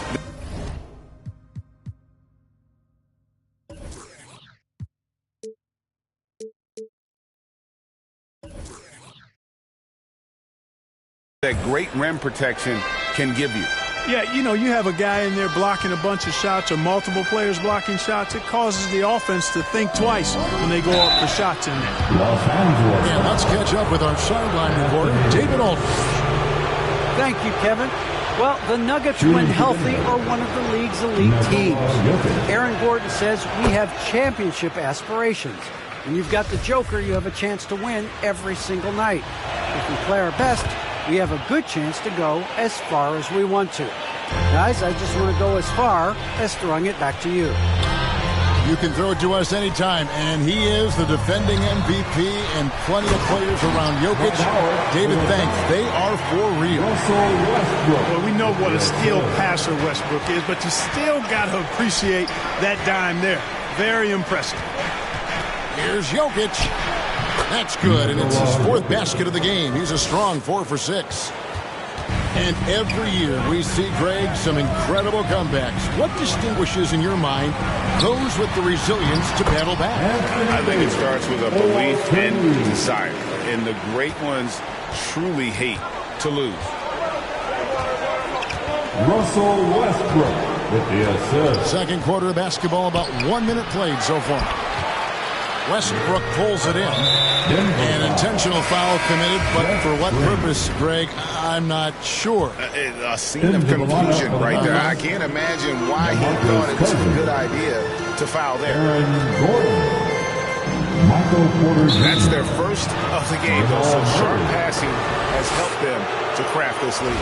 C: That great rim protection can give you.
D: Yeah, you know, you have a guy in there blocking a bunch of shots or multiple players blocking shots. It causes the offense to think twice when they go up for shots in there.
F: Los Angeles.
B: And let's catch up with our sideline reporter, David Aldridge.
E: Thank you, Kevin. Well, the Nuggets, when healthy, are one of the league's elite teams. Aaron Gordon says we have championship aspirations. When you've got the Joker, you have a chance to win every single night. If we play our best, we have a good chance to go as far as we want to. Guys, I just want to go as far as throwing it back to you.
B: You can throw it to us anytime, and he is the defending MVP and plenty of players around Jokic. David, thanks. They are for real.
D: Well, we know what a skilled passer Westbrook is, but you still got to appreciate that dime there. Very impressive.
B: Here's Jokic. That's good, and it's his 4th basket of the game. He's a strong 4 for 6. And every year we see, Greg, some incredible comebacks. What distinguishes, in your mind, those with the resilience to battle back?
C: I think it starts with a belief and desire. And the great ones truly hate to lose.
F: Russell Westbrook with the assist.
B: Second quarter of basketball, about 1 minute played so far. Westbrook pulls it in. An intentional foul committed, but for what purpose, Greg, I'm not sure.
C: A scene of confusion right there. I can't imagine why he thought it was a good idea to foul there. That's their first of the game, though, so sharp passing has helped them to craft this lead.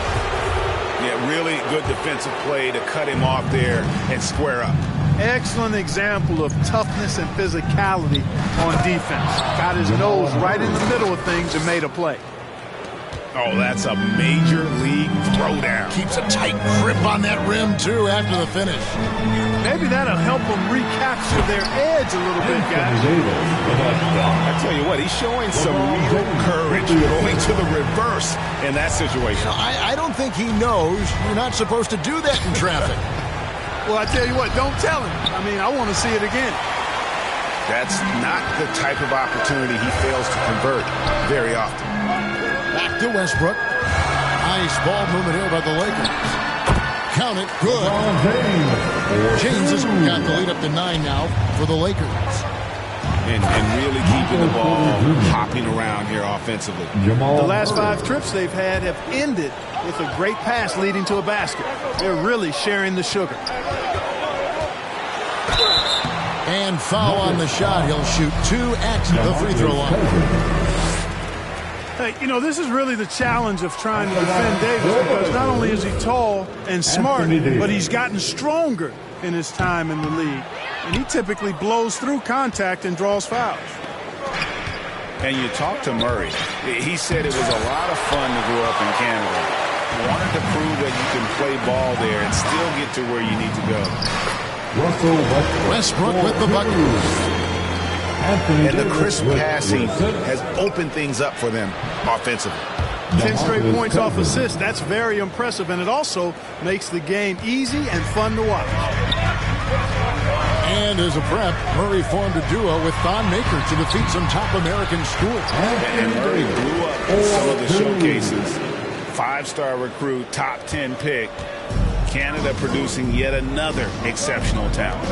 C: Yeah, really good defensive play to cut him off there and square up.
D: Excellent example of toughness and physicality on defense. Got his nose right in the middle of things and made a play.
C: Oh, that's a major league throwdown.
B: Keeps a tight grip on that rim, too, after the finish.
D: Maybe that'll help them recapture their edge a little bit, guys.
C: I tell you what, he's showing some real courage going to the reverse in that situation.
B: I don't think he knows you're not supposed to do that in traffic.
D: Well, I tell you what, don't tell him. I mean, I want to see it again.
C: That's not the type of opportunity he fails to convert very often.
B: Back to Westbrook. Nice ball movement here by the Lakers. Count it. Good. James has got the lead up to 9 now for the Lakers.
C: And really keeping the ball hopping around here offensively.
D: The last 5 trips they've had have ended with a great pass leading to a basket. They're really sharing the sugar.
B: And foul on the shot. He'll shoot 2 at the free throw line.
D: Hey, you know, this is really the challenge of trying to defend Davis, because not only is he tall and smart, but he's gotten stronger in his time in the league. And he typically blows through contact and draws fouls.
C: And you talk to Murray. He said it was a lot of fun to grow up in Canada. Wanted to prove that you can play ball there and still get to where you need to go.
B: Westbrook with the bucket.
C: And the crisp passing has opened things up for them offensively.
D: 10 straight points off assists. That's very impressive, and it also makes the game easy and fun to watch.
B: And as a prep, Murray formed a duo with Thon Maker to defeat some top American schools.
C: And Murray blew up some of the showcases. 5-star recruit, top 10 pick. Canada producing yet another exceptional talent.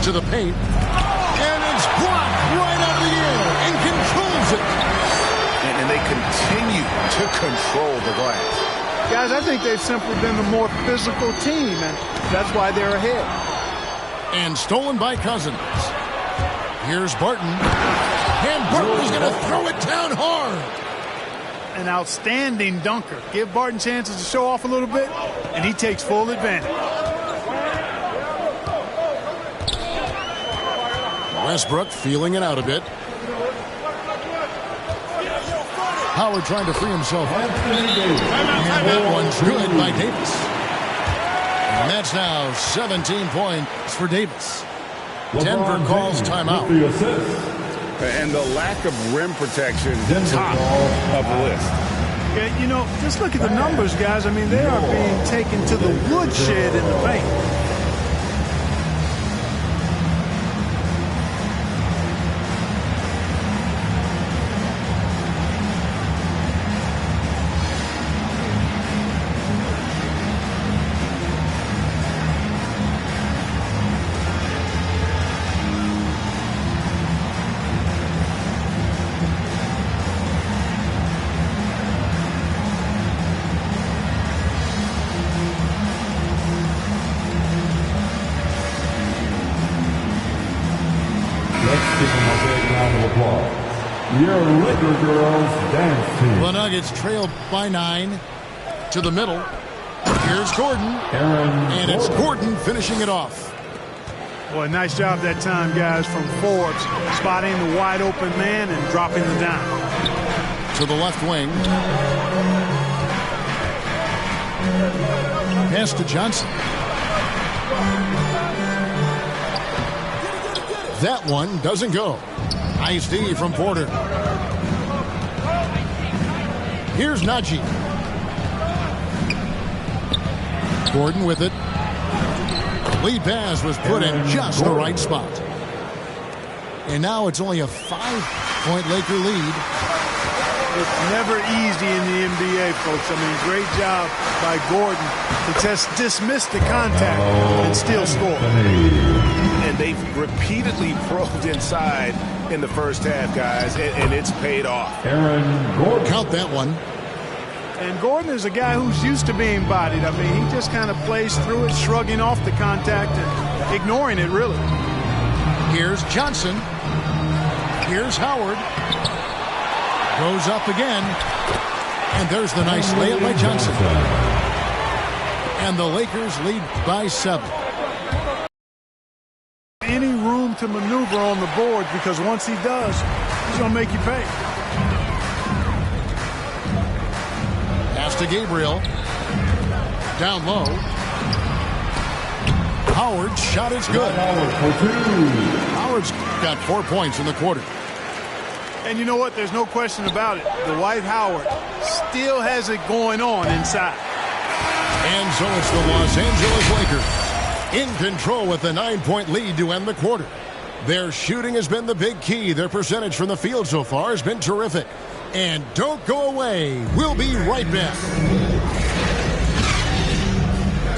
B: To the paint. And it's blocked right out of the air and controls it.
C: And they continue to control the glass.
D: Guys, I think they've simply been the more physical team, and that's why they're ahead.
B: And stolen by Cousins. Here's Barton. And Barton's going to throw it down hard.
D: An outstanding dunker. Give Barton chances to show off a little bit, and he takes full advantage.
B: Westbrook feeling it out a bit. Howard trying to free himself. And that one's good by Davis. And that's now 17 points for Davis. Denver calls timeout.
C: And the lack of rim protection, top of the list.
D: Yeah, you know, just look at the numbers, guys. I mean, they are being taken to the woodshed in the paint.
F: Your Laker girls dance team.
B: The Nuggets trail by 9 to the middle. Here's Gordon. And it's Gordon finishing it off.
D: Boy, nice job that time, guys, from Forbes, spotting the wide open man and dropping the dime.
B: To the left wing. Pass to Johnson. That one doesn't go. Nice D from Porter. Here's Najee. Gordon with it. Lead pass was put in just the right spot. And now it's only a 5-point Laker lead.
D: It's never easy in the NBA, folks. I mean, great job by Gordon to just dismiss the contact and still score.
C: And they've repeatedly probed inside in the first half, guys, and it's paid off.
F: Aaron Gordon.
B: Count that one.
D: And Gordon is a guy who's used to being bodied. I mean, he just kind of plays through it, shrugging off the contact and ignoring it, really.
B: Here's Johnson. Here's Howard. Goes up again. And there's the nice layup by Johnson. And the Lakers lead by 7.
D: Any room to maneuver on the board, because once he does, he's going to make you pay.
B: Pass to Gabriel. Down low. Howard's shot is good. Howard's got 4 points in the quarter.
D: And you know what? There's no question about it. Dwight Howard still has it going on inside.
B: And so it's the Los Angeles Lakers in control with a 9-point lead to end the quarter. Their shooting has been the big key. Their percentage from the field so far has been terrific. And don't go away. We'll be right back.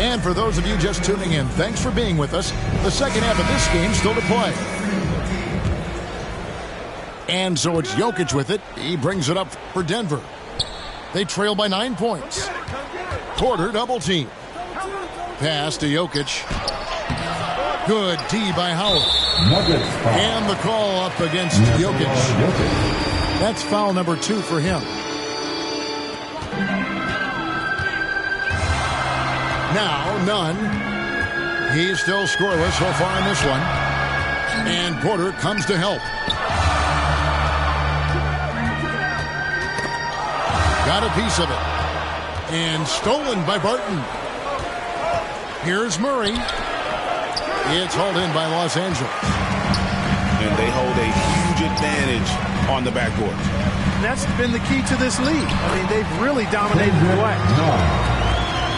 B: And for those of you just tuning in, thanks for being with us. The second half of this game still to play. And so it's Jokic with it. He brings it up for Denver. They trail by 9 points. Porter double team. Pass to Jokic. Good D by Howard. And the call up against Jokic. That's foul number 2 for him. Now, none. He's still scoreless so far in this one. And Porter comes to help. Got a piece of it. And stolen by Barton. Here's Murray. It's hauled in by Los Angeles.
C: And they hold a huge advantage on the backboard.
D: And that's been the key to this league. I mean, they've really dominated the glass.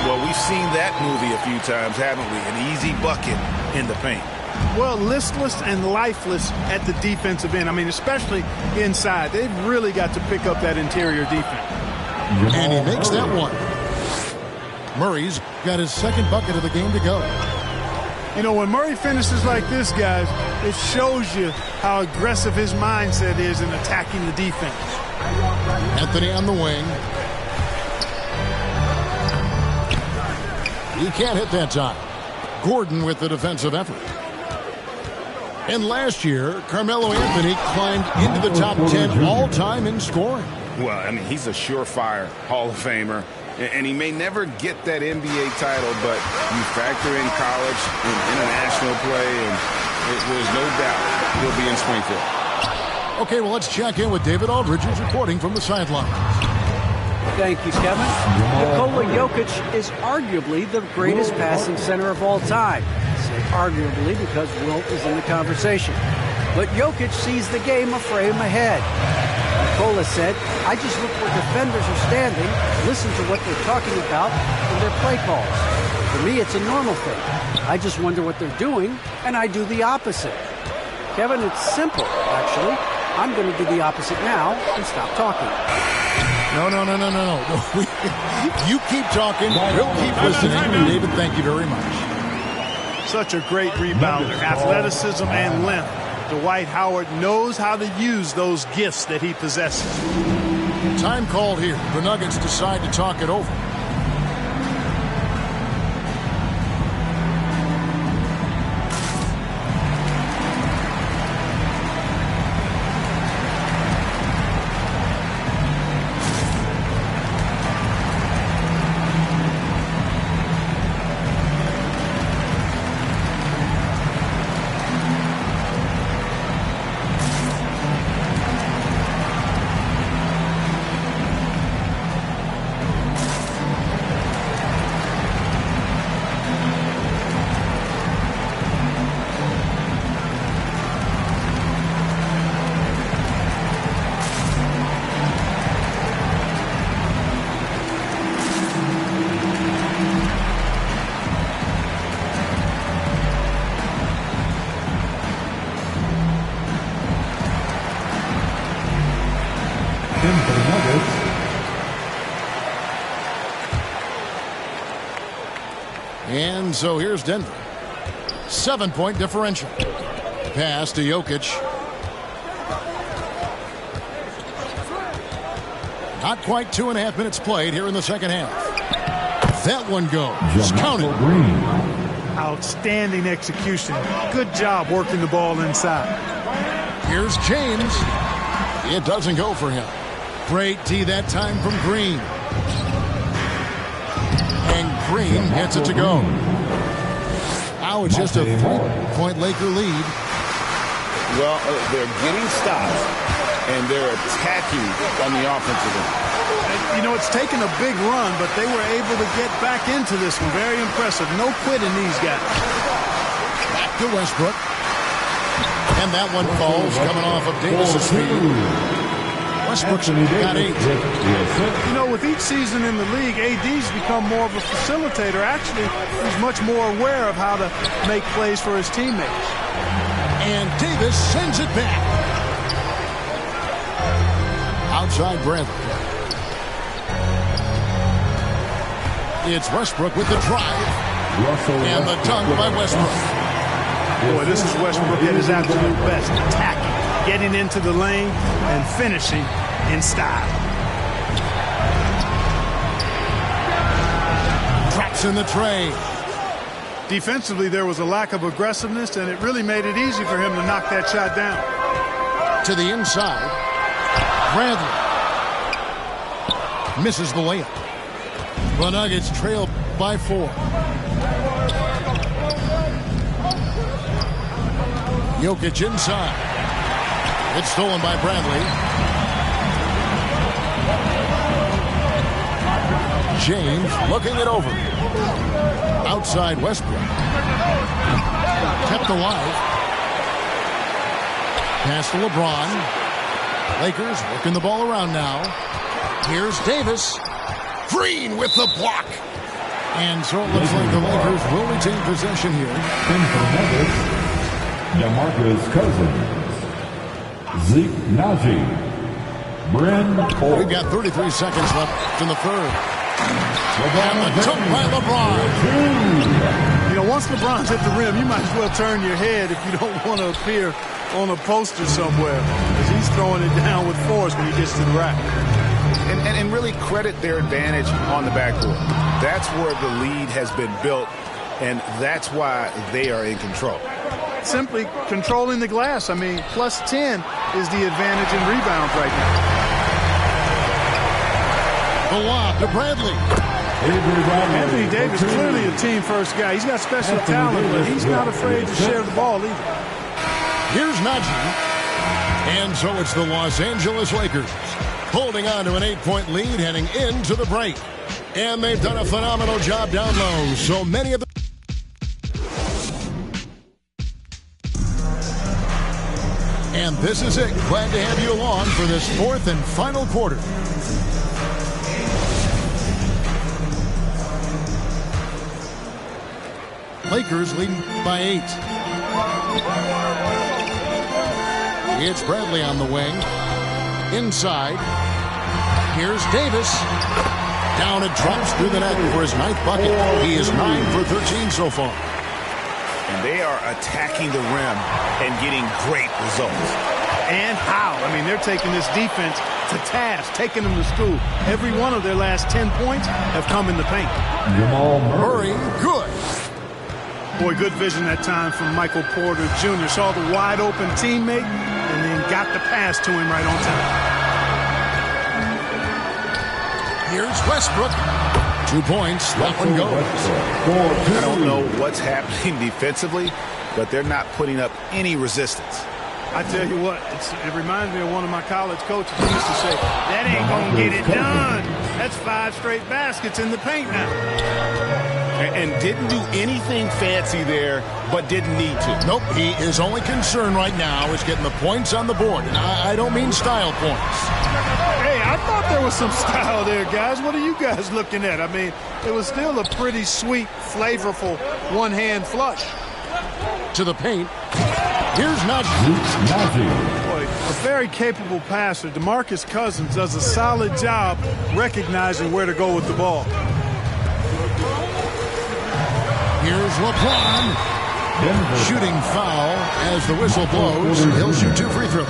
C: Well, we've seen that movie a few times, haven't we? An easy bucket in the paint.
D: Well, listless and lifeless at the defensive end. I mean, especially inside. They've really got to pick up that interior defense.
B: And he makes that one. Murray's got his second bucket of the game to go.
D: You know, when Murray finishes like this, guys, it shows you how aggressive his mindset is in attacking the defense.
B: Anthony on the wing. He can't hit that time. Gordon with the defensive effort. And last year, Carmelo Anthony climbed into the top 10 all-time in scoring.
C: Well, I mean, he's a surefire Hall of Famer. And he may never get that NBA title, but you factor in college and international play, and there's no doubt he'll be in Springfield.
B: Okay, well, let's check in with David Aldridge, who's reporting from the sidelines.
E: Thank you, Kevin. Nikola Jokic is arguably the greatest passing center of all time. I say arguably because Wilt is in the conversation. But Jokic sees the game a frame ahead. Nikola said, I just look where defenders are standing, listen to what they're talking about in their play calls. For me, it's a normal thing. I just wonder what they're doing, and I do the opposite. Kevin, it's simple, actually. I'm going to do the opposite now and stop talking.
B: No. You keep talking. We'll keep listening. David, thank you very much.
D: Such a great rebounder. Athleticism and length. Dwight Howard knows how to use those gifts that he possesses.
B: Time called here. The Nuggets decide to talk it over.
F: In for the Nuggets.
B: And so here's Denver. 7-point differential. Pass to Jokic. Not quite 2.5 minutes played here in the second half. That one goes. Counted.
D: Outstanding execution. Good job working the ball inside.
B: Here's James. It doesn't go for him. Great D that time from Green. And Green gets it to go. Now it's just a 3-point Laker lead.
C: Well, they're getting stops, and they're attacking on the offensive end.
D: You know, it's taken a big run, but they were able to get back into this one. Very impressive. No quitting these guys.
B: Back to Westbrook. And that one falls coming off of Davis's feet. Westbrook's got 8.
D: You know, with each season in the league, AD's become more of a facilitator. Actually, he's much more aware of how to make plays for his teammates.
B: And Davis sends it back. Outside Bradley. It's Westbrook with the drive. And the dunk by Westbrook.
D: Boy, this is Westbrook at his absolute best. Attacking, getting into the lane, and finishing in style.
B: Drops in the tray.
D: Defensively, there was a lack of aggressiveness, and it really made it easy for him to knock that shot down.
B: To the inside. Bradley. Misses the layup. The Nuggets trail by 4. Jokic inside. It's stolen by Bradley. James looking it over. Outside Westbrook. Kept alive. Pass to LeBron. Lakers working the ball around now. Here's Davis. Green with the block. And so it looks like the Lakers will retain possession here.
F: In for the Nuggets, DeMarcus Cousins, Zeke Naji, Bryn Ford.
B: We've got 33 seconds left in the third. And the dunk by LeBron.
D: You know, once LeBron's at the rim, you might as well turn your head if you don't want to appear on a poster somewhere, because he's throwing it down with force when he gets to the rack.
C: And really credit their advantage on the backcourt. That's where the lead has been built, and that's why they are in control.
D: Simply controlling the glass. I mean, plus 10 is the advantage in rebounds right now.
B: The lob to Bradley.
D: Anthony Davis, clearly a team-first guy. He's got special talent, but he's not afraid to share the ball either.
B: Here's Najee. And so it's the Los Angeles Lakers holding on to an 8-point lead heading into the break. And they've done a phenomenal job down low. So many of the... And this is it. Glad to have you along for this fourth and final quarter. Lakers leading by 8. It's Bradley on the wing. Inside. Here's Davis. Down it drops through the net for his 9th bucket. He is 9 for 13 so far.
C: And they are attacking the rim and getting great results.
D: And how? I mean, they're taking this defense to task, taking them to school. Every one of their last 10 points have come in the paint.
F: Jamal
B: Murray, good.
D: Boy, good vision that time from Michael Porter Jr. Saw the wide open teammate and then got the pass to him right on time.
B: Here's Westbrook. 2 points. That one goes.
C: I don't know what's happening defensively, but they're not putting up any resistance.
D: I tell you what, it reminds me of one of my college coaches who used to say, that ain't going to get it done. That's 5 straight baskets in the paint now.
C: And didn't do anything fancy there, but didn't need to.
B: Nope, his only concern right now is getting the points on the board. And I don't mean style points.
D: Hey, I thought there was some style there, guys. What are you guys looking at? I mean, it was still a pretty sweet, flavorful one-hand flush.
B: To the paint. Here's Najee.
D: Boy, A very capable passer, DeMarcus Cousins does a solid job recognizing where to go with the ball.
B: Here's LeBron. Shooting foul as the whistle blows. He'll shoot 2 free throws.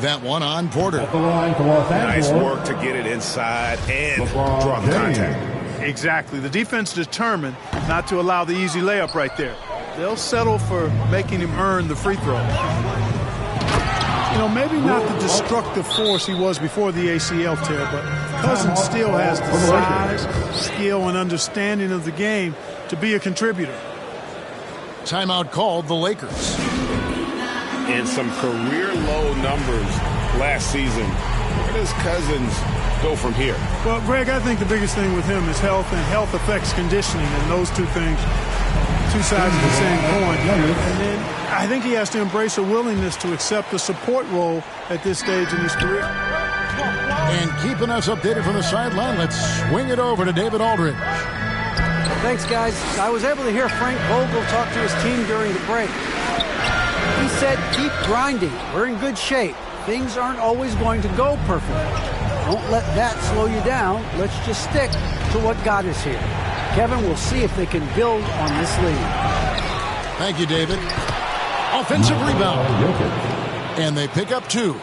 B: That one on Porter.
C: Nice work to get it inside and draw the contact.
D: Exactly. The defense determined not to allow the easy layup right there. They'll settle for making him earn the free throw. You know, maybe not the destructive force he was before the ACL tear, but Cousins still has the size, skill, and understanding of the game to be a contributor.
B: Timeout called the Lakers.
C: And some career-low numbers last season. Where does Cousins go from here?
D: Well, Greg, I think the biggest thing with him is health, and health affects conditioning, and those two things, two sides of the same coin. And then I think he has to embrace a willingness to accept a support role at this stage in his career.
B: And keeping us updated from the sideline, let's swing it over to David Aldridge.
E: Thanks, guys. I was able to hear Frank Vogel talk to his team during the break. He said, keep grinding. We're in good shape. Things aren't always going to go perfectly. Don't let that slow you down. Let's just stick to what got us here. Kevin, we'll see if they can build on this lead.
B: Thank you, David. Offensive rebound. And they pick up 2.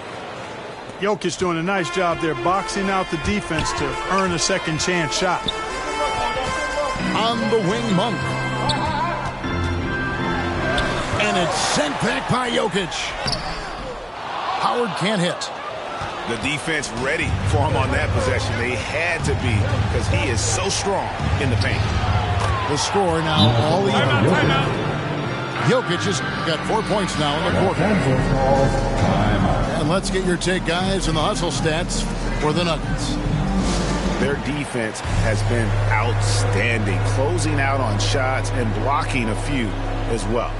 D: Jokic doing a nice job there, boxing out the defense to earn a second chance shot.
B: On the wing, Monk. And it's sent back by Jokic. Howard can't hit.
C: The defense ready for him on that possession. They had to be because he is so strong in the paint.
B: The score now all even. Jokic has got 4 points now in the quarter. And let's get your take, guys, and the hustle stats for the Nuggets.
C: Their defense has been outstanding, closing out on shots and blocking a few as well.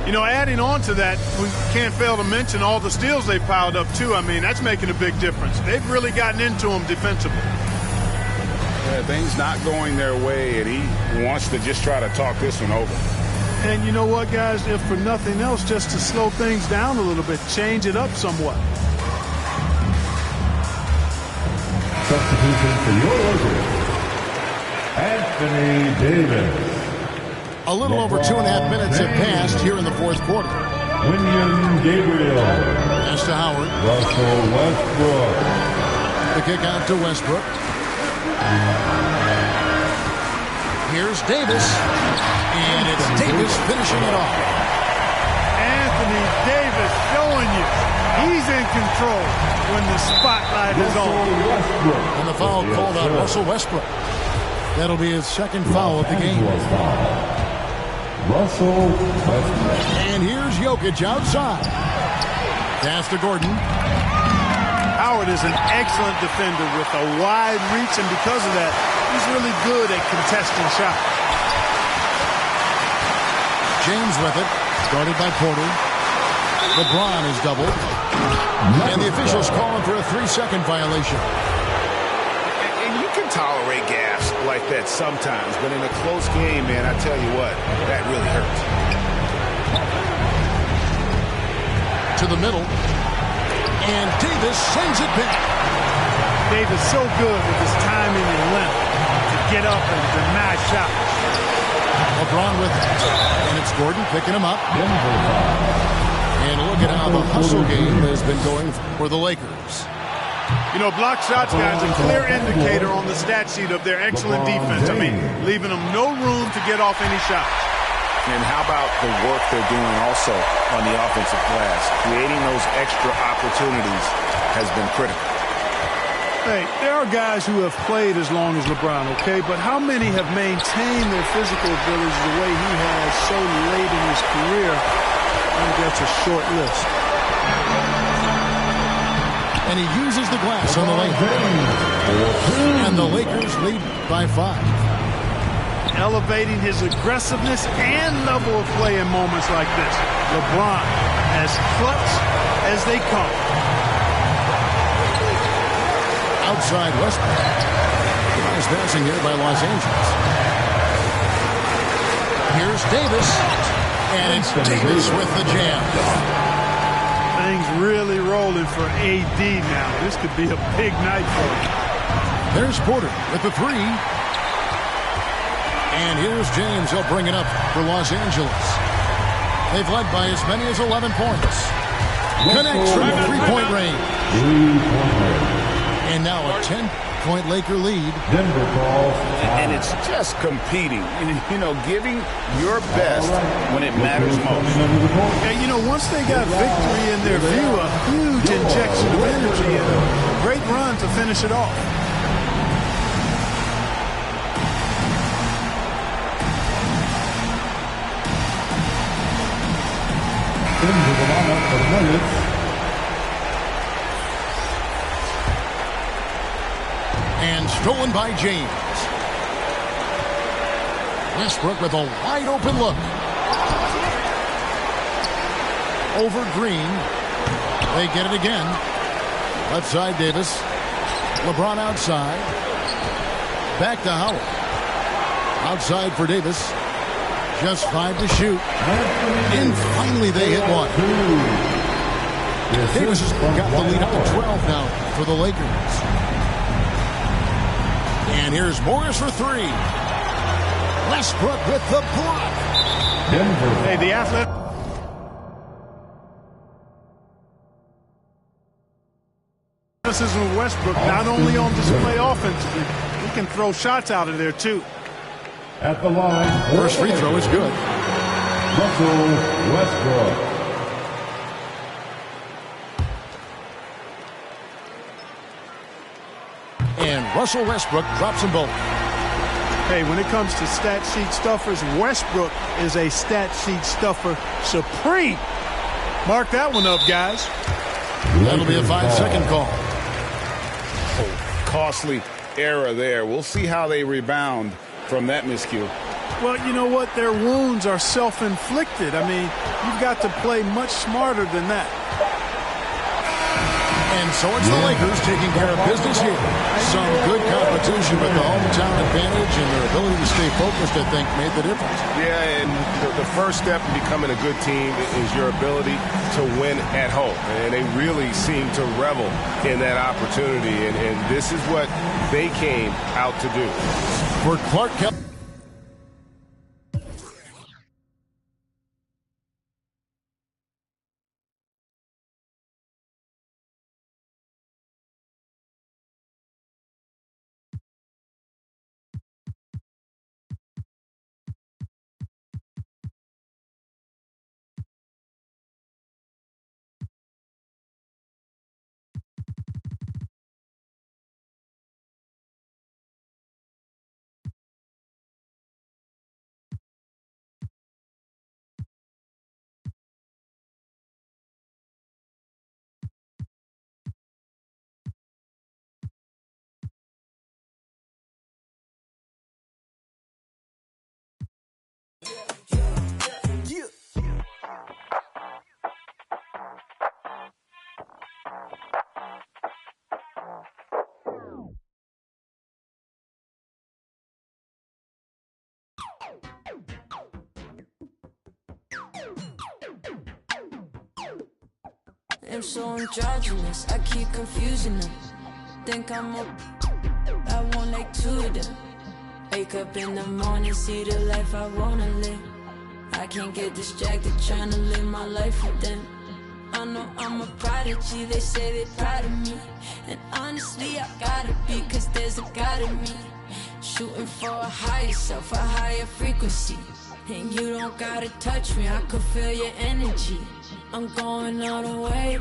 D: You know, adding on to that, we can't fail to mention all the steals they piled up, too. I mean, that's making a big difference. They've really gotten into them defensively.
C: Yeah, things not going their way, and he wants to just try to talk this one over.
D: And you know what, guys? If for nothing else, just to slow things down a little bit, change it up somewhat.
F: Substitution for your Lakers, Anthony Davis.
B: A little over 2.5 minutes have passed here in the fourth quarter.
F: William Gabriel.
B: Pass to Howard.
F: Russell Westbrook.
B: The kick out to Westbrook. Here's Davis. And it's Davis finishing it off.
D: Anthony Davis showing you he's in control when the spotlight is on.
B: And the foul called on Russell Westbrook. That'll be his second foul of the game.
F: Russell Westbrook.
B: And here's Jokic outside. Pass to Gordon.
D: Howard is an excellent defender with a wide reach, and because of that, he's really good at contesting shots.
B: James with it. Guarded by Porter. LeBron is doubled. And the officials calling for a 3-second violation.
C: And you can tolerate gaffes like that sometimes, but in a close game, man, I tell you what, that really hurts.
B: To the middle. And Davis sends it back.
D: Davis so good with his timing and length to get up and deny shots.
B: LeBron with it. And it's Gordon picking him up. And look at how the hustle game has been going for the Lakers.
D: You know, block shots, guys, a clear indicator on the stat sheet of their excellent defense. I mean, leaving them no room to get off any shots.
C: And how about the work they're doing also on the offensive glass? Creating those extra opportunities has been critical.
D: Hey, there are guys who have played as long as LeBron, okay? But how many have maintained their physical abilities the way he has so late in his career? I think that's a short list.
B: And he uses the glass on the lane. And the Lakers lead by 5.
D: Elevating his aggressiveness and level of play in moments like this. LeBron, as clutch as they come.
B: Outside Westbrook. Nice passing here by Los Angeles. Here's Davis. And it's Davis with the jam.
D: Things really rolling for AD now. This could be a big night for him.
B: There's Porter with the three. And here's James. He'll bring it up for Los Angeles. They've led by as many as 11 points. Connects from three-point range. And now a 10-point Laker lead.
C: And it's just competing, you know, giving your best when it matters most.
D: And, you know, once they got victory in their view, a huge injection of energy and a great run to finish it off.
F: Into the lineup for the Nuggets.
B: And stolen by James. Westbrook with a wide open look. Over Green. They get it again. Left side Davis. LeBron outside. Back to Howard. Outside for Davis. Just 5 to shoot. And finally they hit one. Davis has got the lead up to 12 now for the Lakers. And here's Morris for three. Westbrook with the block.
D: Hey, the athletic. Athleticism of Westbrook not only on display offensively, he can throw shots out of there too.
F: At the line.
B: First free throw is good.
F: Russell Westbrook.
B: And Russell Westbrook drops them both.
D: Hey, when it comes to stat sheet stuffers, Westbrook is a stat sheet stuffer supreme. Mark that one up, guys.
B: That'll be a 5-second call.
C: Oh, costly error there. We'll see how they rebound from that miscue.
D: Well, you know what? Their wounds are self-inflicted. I mean, you've got to play much smarter than that.
B: And so it's the Lakers taking care of business here. Some good competition, but the hometown advantage and their ability to stay focused, I think, made the difference.
G: Yeah, and the first step in becoming a good team is your ability to win at home. And they really seem to revel in that opportunity. And this is what they came out to do.
B: For Clark Kelly.
H: I'm so androgynous, I keep confusing them. Think I'm up, I want like two of them. Wake up in the morning, see the life I wanna live. I can't get distracted trying to live my life with them. I know I'm a prodigy, they say they're proud of me. And honestly, I gotta be, cause there's a God in me. Shooting for a higher self, a higher frequency. And you don't gotta touch me, I can feel your energy. I'm going all the way.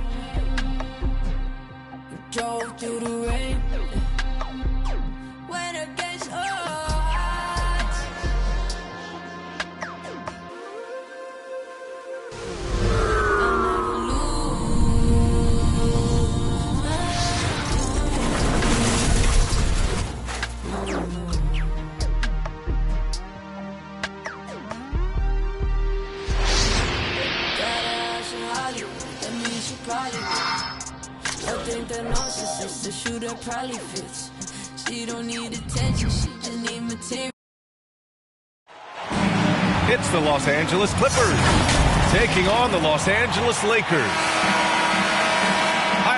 H: Drove through the rain. When it gets hot, I'll never I think the narcissist, the shooter probably fits. She don't need attention, she just need material.
I: It's the Los Angeles Clippers taking on the Los Angeles Lakers.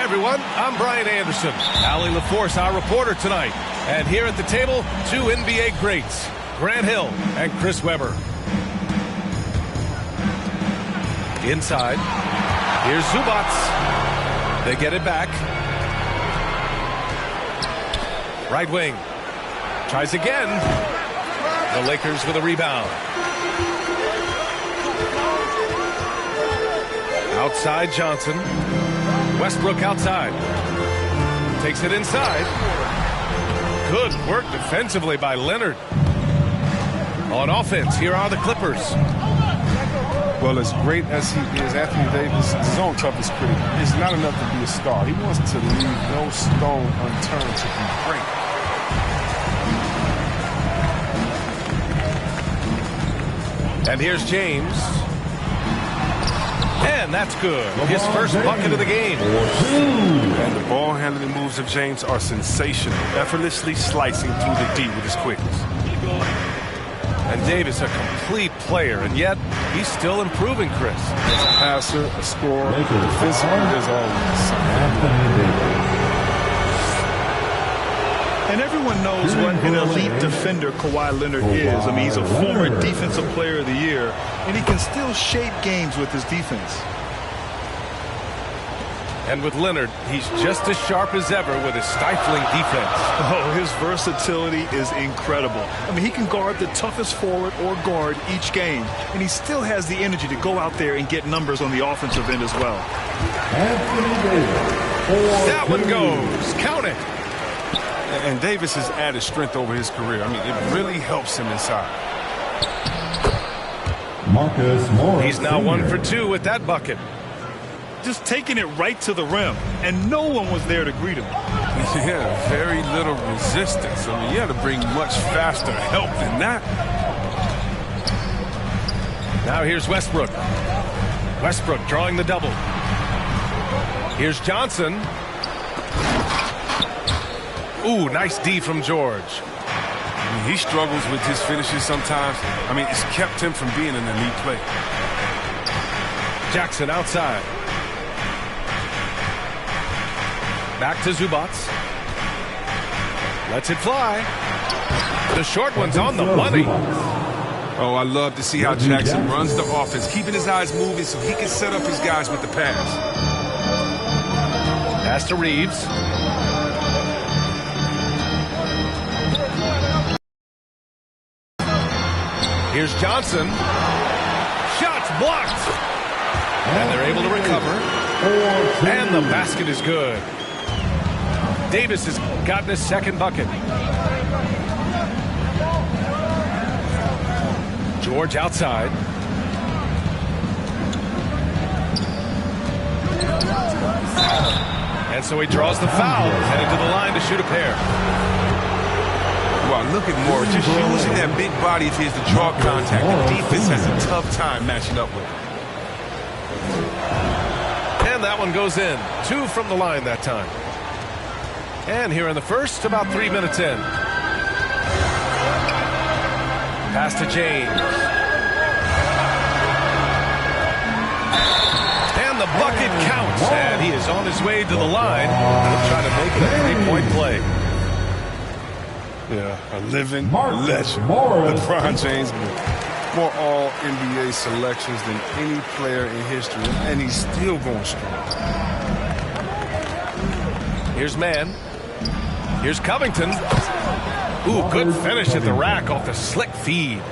I: everyone, I'm Brian Anderson. Allie LaForce, our reporter tonight. And here at the table, two NBA greats, Grant Hill and Chris Webber. Inside, here's Zubats. They get it back. Right wing. Tries again. The Lakers with a rebound. Outside Johnson. Westbrook outside. Takes it inside. Good work defensively by Leonard. On offense, here are the Clippers.
G: Well, as great as he is, Anthony Davis, his own toughest critic, is not enough to be a star. He wants to leave no stone unturned to be great.
I: And here's James. And that's good. His first bucket of the game.
G: And the ball handling moves of James are sensational, effortlessly slicing through the D with his quickness.
I: And Davis, a complete player, and yet he's still improving, Chris.
G: As a passer, a scorer, defensively, there's always something.
J: And everyone knows what an elite defender Kawhi Leonard is. I mean, he's a former Defensive Player of the Year, and he can still shape games with his defense.
I: And with Leonard, he's just as sharp as ever with his stifling defense.
J: Oh, his versatility is incredible. I mean, he can guard the toughest forward or guard each game, and he still has the energy to go out there and get numbers on the offensive end as well.
I: That one goes. Count it.
G: And Davis has added strength over his career. I mean, it really helps him inside.
F: Marcus Morris.
I: He's now 1 for 2 with that bucket.
J: Just taking it right to the rim, and no one was there to greet him.
G: Yeah, very little resistance. I mean, you had to bring much faster help than that.
I: Now here's Westbrook. Westbrook drawing the double. Here's Johnson. Ooh, nice D from George.
G: I mean, he struggles with his finishes sometimes. I mean, it's kept him from being an elite player.
I: Jackson outside. Back to Zubats. Lets it fly. The short one's on the money.
G: Oh, I love to see how Jackson runs the offense, keeping his eyes moving so he can set up his guys with the pass.
I: Pass to Reeves. Here's Johnson. Shots blocked. And they're able to recover. And the basket is good. Davis has gotten his second bucket. George outside. And so he draws the foul, heading to the line to shoot a pair.
G: Wow, look at Morris, just using that big body of his to draw contact. The defense has a tough time matching up with it.
I: And that one goes in. 2 from the line that time. And here in the first, about 3 minutes in. Pass to James. And the bucket counts. And he is on his way to the line. He'll try to make it a 3-point play.
G: Yeah, a living legend. LeBron James, more all-NBA selections than any player in history, and he's still going strong.
I: Here's Mann. Here's Covington. Ooh, good finish at the rack off the slick feed.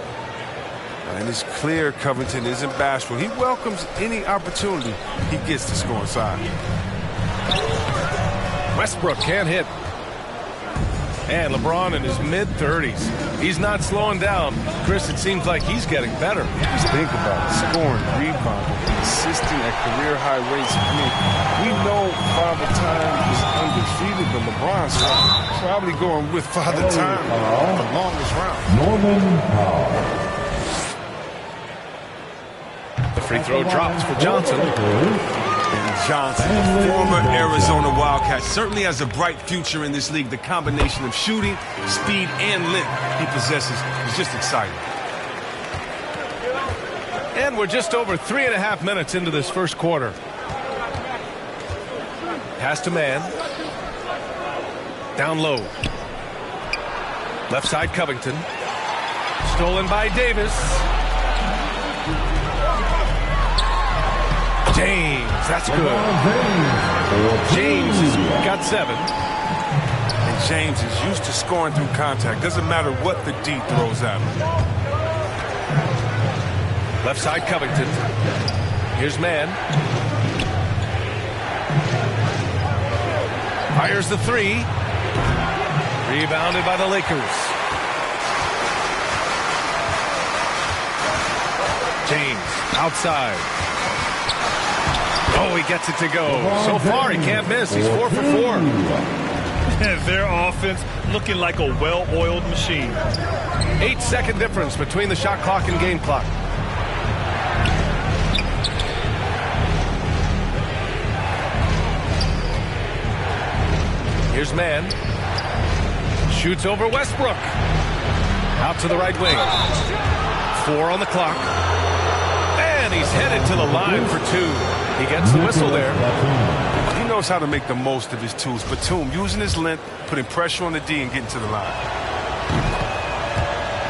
G: And it's clear Covington isn't bashful. He welcomes any opportunity he gets to score inside.
I: Westbrook can't hit. And LeBron in his mid-30s. He's not slowing down. Chris, it seems like he's getting better.
G: Just think about it. Scoring, rebounding, assisting at career-high rates. I mean, we know Father Time is undefeated, but LeBron's probably going with Father Time the longest round.
F: Norman Powell.
I: The free throw drops for Johnson.
G: And Johnson, the former Arizona Wildcat, certainly has a bright future in this league. The combination of shooting, speed, and length he possesses is just exciting.
I: And we're just over 3.5 minutes into this first quarter. Pass to man. Down low. Left side Covington. Stolen by Davis. James, that's good. James has got 7.
K: And James is used to scoring through contact. Doesn't matter what the D throws at him.
I: Left side Covington. Here's man. Fires the 3. Rebounded by the Lakers. James outside. Oh, he gets it to go. So far, he can't miss. He's 4 for 4.
J: Their offense looking like a well-oiled machine.
I: 8-second difference between the shot clock and game clock. Here's man. Shoots over Westbrook. Out to the right wing. 4 on the clock. And he's headed to the line for 2. He gets the whistle there.
K: He knows how to make the most of his tools. Batum using his length, putting pressure on the D and getting to the line.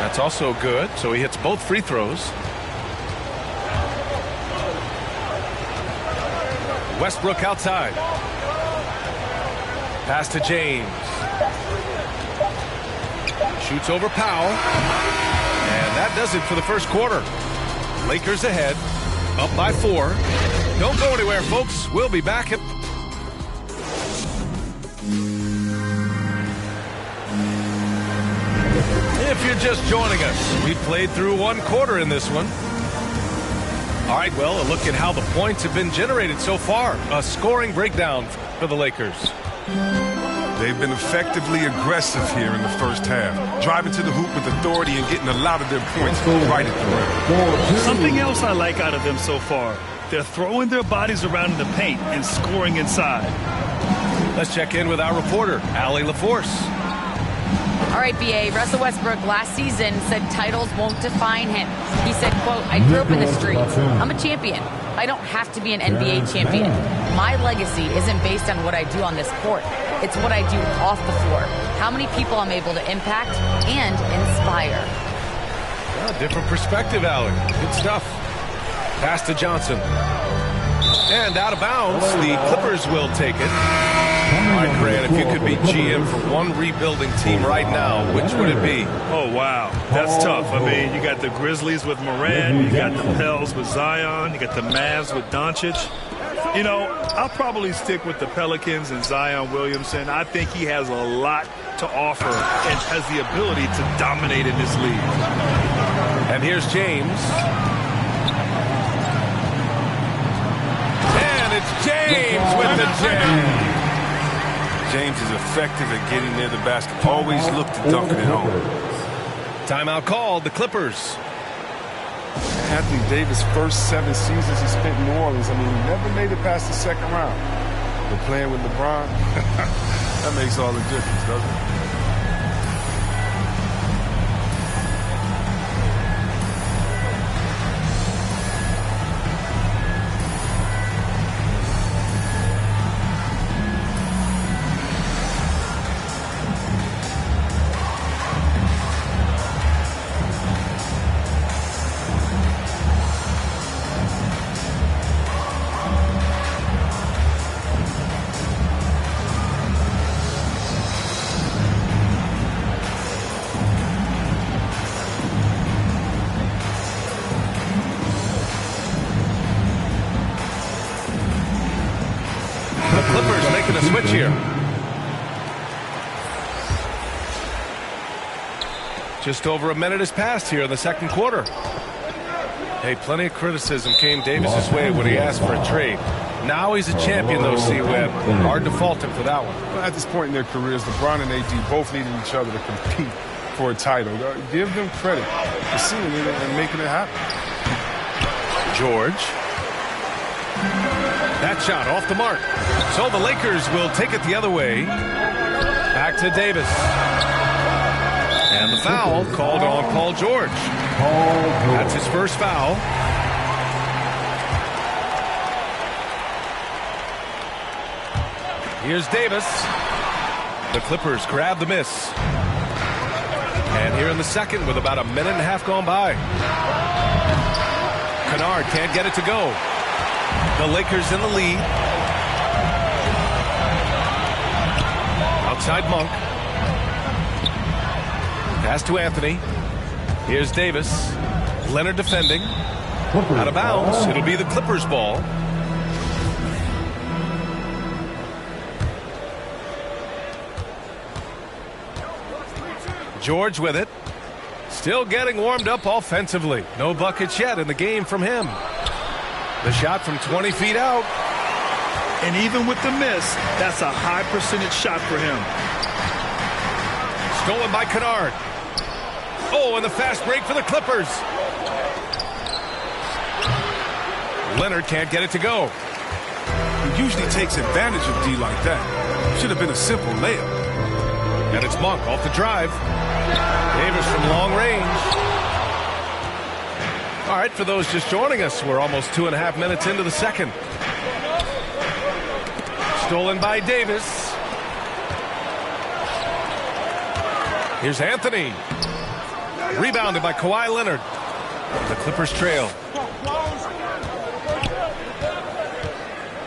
I: That's also good. So he hits both free throws. Westbrook outside. Pass to James. Shoots over Powell. And that does it for the first quarter. Lakers ahead. Up by 4. Don't go anywhere, folks. We'll be back at... If you're just joining us, we played through 1 quarter in this one. All right, well, a look at how the points have been generated so far. A scoring breakdown for the Lakers.
K: They've been effectively aggressive here in the first half, driving to the hoop with authority and getting a lot of their points right at the rim.
J: Something else I like out of them so far. They're throwing their bodies around in the paint and scoring inside.
I: Let's check in with our reporter, Allie LaForce.
L: All right, B.A. Russell Westbrook last season said titles won't define him. He said, quote, I grew up in the streets. I'm a champion. I don't have to be an NBA champion. My legacy isn't based on what I do on this court. It's what I do off the floor. How many people I'm able to impact and inspire.
I: Well, different perspective, Allie. Good stuff. Pass to Johnson. And out of bounds, the Clippers will take it. All right, Grant, if you could be GM for one rebuilding team right now, which would it be?
J: Oh, wow. That's tough. I mean, you got the Grizzlies with Morant, you got the Pels with Zion, you got the Mavs with Doncic. You know, I'll probably stick with the Pelicans and Zion Williamson. I think he has a lot to offer and has the ability to dominate in this league.
I: And here's James. And it's James with the jam.
K: James is effective at getting near the basket. Always look to dunk it at home.
I: Timeout called, the Clippers.
C: Anthony Davis' first 7 seasons he spent in New Orleans, I mean, he never made it past the second round. But playing with LeBron, that makes all the difference, doesn't it?
I: Clippers making a switch here. Just over a minute has passed here in the second quarter. Hey, plenty of criticism came Davis's way when he asked for a trade. Now he's a champion, though, C-Web. Hard to fault him for that one.
C: Well, at this point in their careers, LeBron and AD both needed each other to compete for a title. Give them credit for seeing it and making it happen.
I: George. That shot off the mark. So the Lakers will take it the other way. Back to Davis. And the foul called on Paul George. That's his first foul. Here's Davis. The Clippers grab the miss. And here in the second with about a minute and a half gone by. Kennard can't get it to go. The Lakers in the lead. Outside Monk. Pass to Anthony. Here's Davis. Leonard defending. Out of bounds. It'll be the Clippers' ball. George with it. Still getting warmed up offensively. No buckets yet in the game from him. The shot from 20 feet out.
J: And even with the miss, that's a high percentage shot for him.
I: Stolen by Kennard. Oh, and the fast break for the Clippers. Leonard can't get it to go.
K: He usually takes advantage of D like that. Should have been a simple layup.
I: And it's Monk off the drive. Davis from long range. All right, for those just joining us, we're almost 2.5 minutes into the second. Stolen by Davis. Here's Anthony. Rebounded by Kawhi Leonard. The Clippers trail.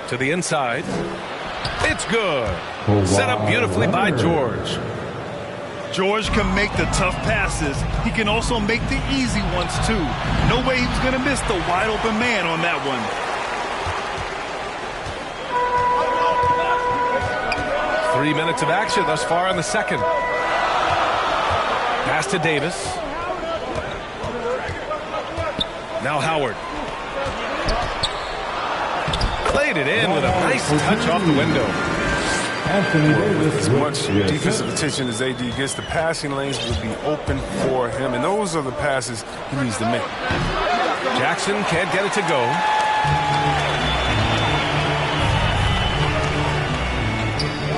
I: To the inside. It's good. Set up beautifully by George.
J: George can make the tough passes. He can also make the easy ones, too. No way he was going to miss the wide-open man on that one.
I: Three minutes of action thus far in the second. Pass to Davis. Now Howard. Played it in with a nice touch off the window.
K: With as much defensive attention as AD gets, the passing lanes will be open for him, and those are the passes he needs to make.
I: Jackson can't get it to go.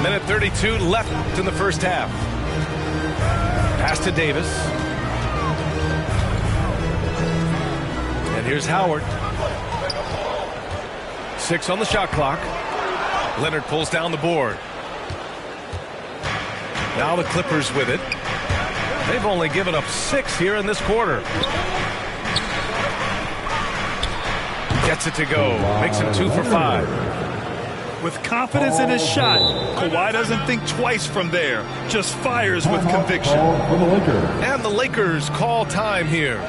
I: Minute 32 left in the first half. Pass to Davis. And here's Howard. 6 on the shot clock. Leonard pulls down the board. Now the Clippers with it. They've only given up 6 here in this quarter. Gets it to go. Makes him 2 for 5.
J: With confidence in his shot, Kawhi doesn't think twice from there. Just fires with conviction.
I: And the Lakers call time here.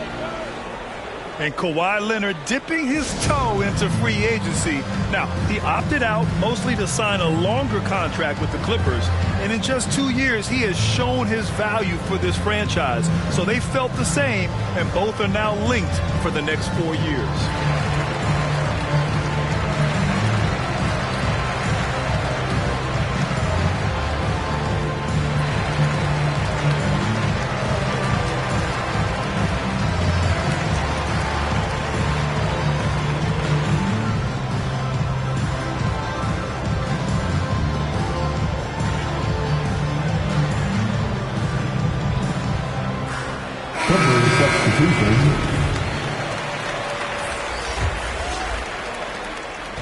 J: And Kawhi Leonard dipping his toe into free agency. Now, he opted out mostly to sign a longer contract with the Clippers. And in just 2 years, he has shown his value for this franchise. So they felt the same, and both are now linked for the next 4 years.
F: Substitution.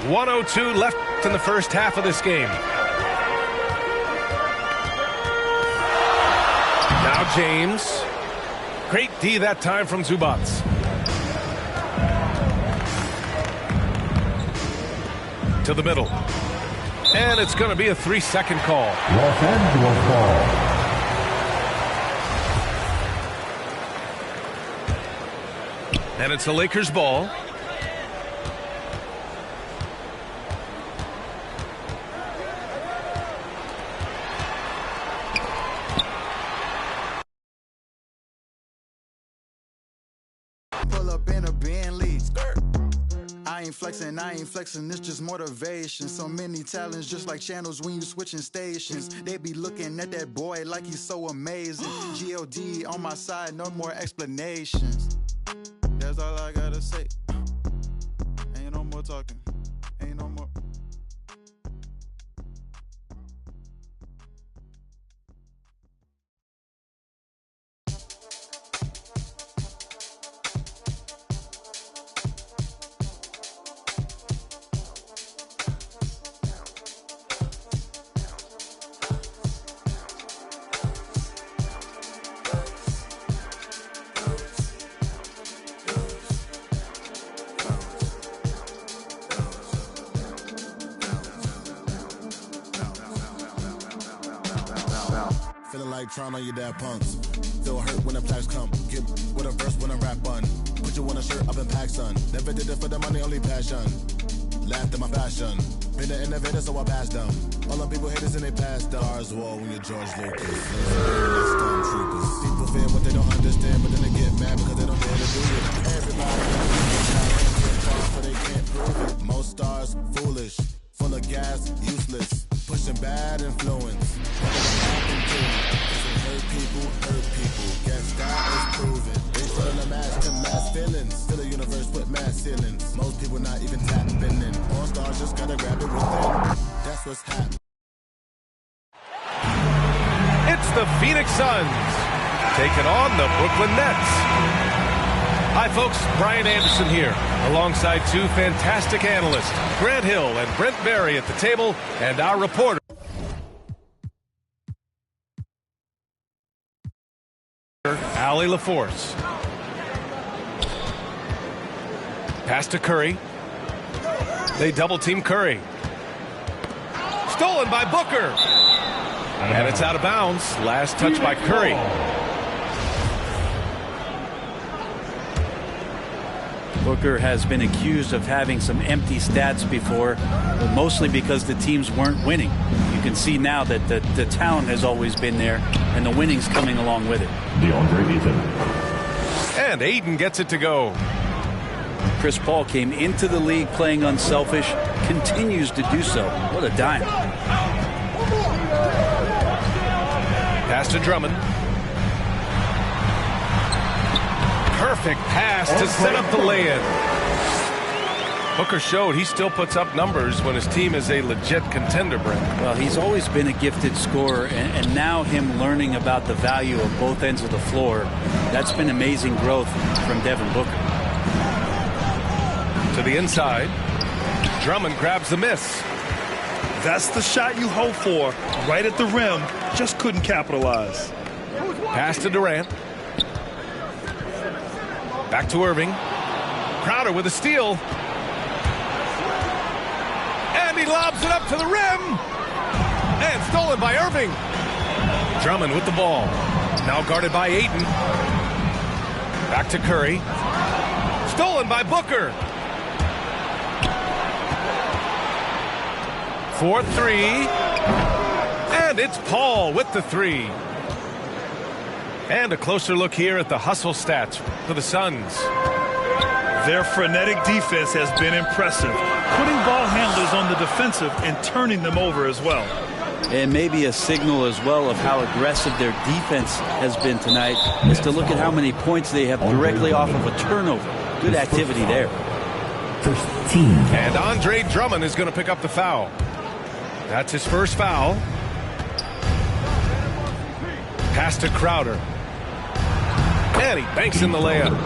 I: 1:02 left in the first half of this game. Now James. Great D that time from Zubac. To the middle. And it's going to be a 3-second call.
F: Los Angeles ball.
I: And it's the Lakers' ball.
A: Pull up in a Bentley. I ain't flexing, it's just motivation. So many talents, just like channels when you switching stations. They be looking at that boy like he's so amazing. G.O.D. on my side, no more explanations. That's all I gotta say. Ain't no more talking. Ain't no more.
M: Feeling like trying on your dad punks. Feel hurt when the plaques come. Get with a verse when I rap bun. Put you on a shirt up in pack, son. Never did it for the money, only passion. Laughed at my fashion. Been an innovator, so I passed them. All them people haters and they passed them. Stars war when you're George Lucas. Stormtroopers. People fear what they don't understand, but then they get mad because they don't dare to do it. Everybody so they can't prove it. Most stars foolish, full of gas, useless, pushing bad influence. Hurt people, guess that is proven. They put on a mask to mass feelings. Still a universe with mass ceilings. Most people not even tapping in. All stars just gotta grab it within. That's what's happening.
I: It's the Phoenix Suns taking on the Brooklyn Nets. Hi, folks. Brian Anderson here, alongside two fantastic analysts, Grant Hill and Brent Berry at the table, and our reporter, Allie LaForce. Pass to Curry. They double-team Curry. Stolen by Booker. And it's out of bounds. Last touch by Curry.
E: Booker has been accused of having some empty stats before, but mostly because the teams weren't winning. You can see now that the talent has always been there, and the winning's coming along with it.
I: And Aiden gets it to go.
E: Chris Paul came into the league playing unselfish, continues to do so. What a dime.
I: Pass to Drummond. Perfect pass to set up the lay-in. Booker showed he still puts up numbers when his team is a legit contender, Brent.
E: Well, he's always been a gifted scorer, and now him learning about the value of both ends of the floor, that's been amazing growth from Devin Booker.
I: To the inside. Drummond grabs the miss.
J: That's the shot you hope for. Right at the rim. Just couldn't capitalize.
I: Pass to Durant. Back to Irving. Crowder with a steal. And he lobs it up to the rim. And stolen by Irving. Drummond with the ball. Now guarded by Ayton. Back to Curry. Stolen by Booker. 4-3. And it's Paul with the three. And a closer look here at the hustle stats for the Suns.
J: Their frenetic defense has been impressive, putting ball handlers on the defensive and turning them over as well.
E: And maybe a signal as well of how aggressive their defense has been tonight is to look at how many points they have directly off of a turnover. Good activity there.
I: And Andre Drummond is going to pick up the foul. That's his first foul. Pass to Crowder. And he banks in the layup.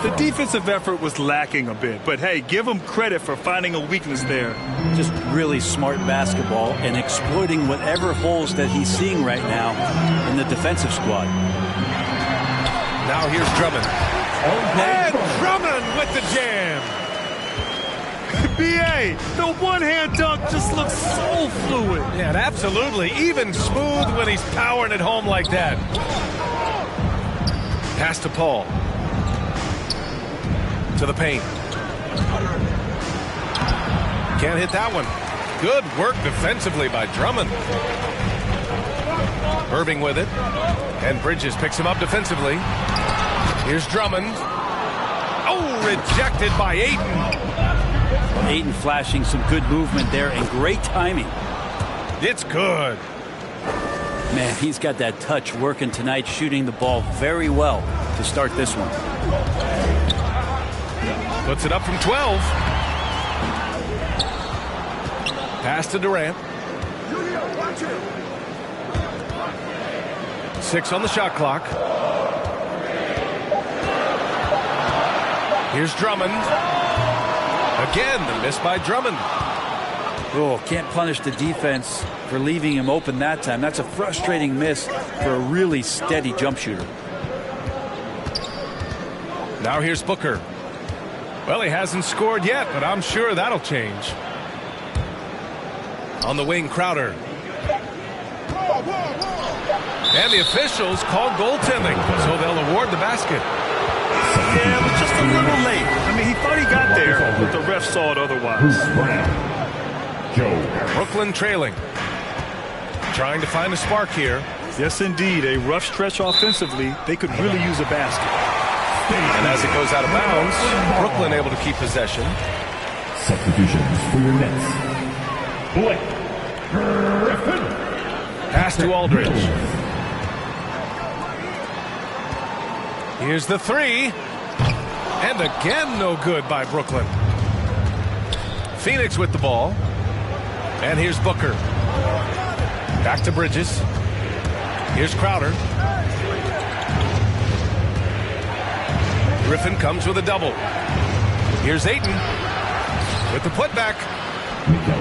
J: The defensive effort was lacking a bit, but hey, give him credit for finding a weakness there.
E: Just really smart basketball and exploiting whatever holes that he's seeing right now in the defensive squad.
I: Now here's Drummond. And Drummond with the jam.
J: B.A., the one-hand dunk just looks so fluid.
I: Yeah, absolutely. Even smooth when he's powering it home like that. Pass to Paul. To the paint. Can't hit that one. Good work defensively by Drummond. Irving with it. And Bridges picks him up defensively. Here's Drummond. Oh, rejected by Ayton.
E: Ayton flashing some good movement there and great timing.
I: It's good.
E: Man, he's got that touch working tonight, shooting the ball very well to start this one.
I: Puts it up from 12. Pass to Durant. 6 on the shot clock. Here's Drummond. Again, the miss by Drummond.
E: Oh, can't punish the defense for leaving him open that time. That's a frustrating miss for a really steady jump shooter.
I: Now here's Booker. Well, he hasn't scored yet, but I'm sure that'll change. On the wing, Crowder. And the officials call goaltending, so they'll award the basket.
J: Yeah, but just a little late. I mean, he thought he got there, but the ref saw it otherwise.
I: Brooklyn trailing. Trying to find a spark here.
J: Yes, indeed. A rough stretch offensively. They could really use a basket.
I: And as it goes out of bounds, Brooklyn able to keep possession.
F: Substitutions for your Nets. Blake Griffin.
I: Pass to Aldridge. Here's the three. And again, no good by Brooklyn. Phoenix with the ball. And here's Booker. Back to Bridges. Here's Crowder. Griffin comes with a double. Here's Ayton with the putback.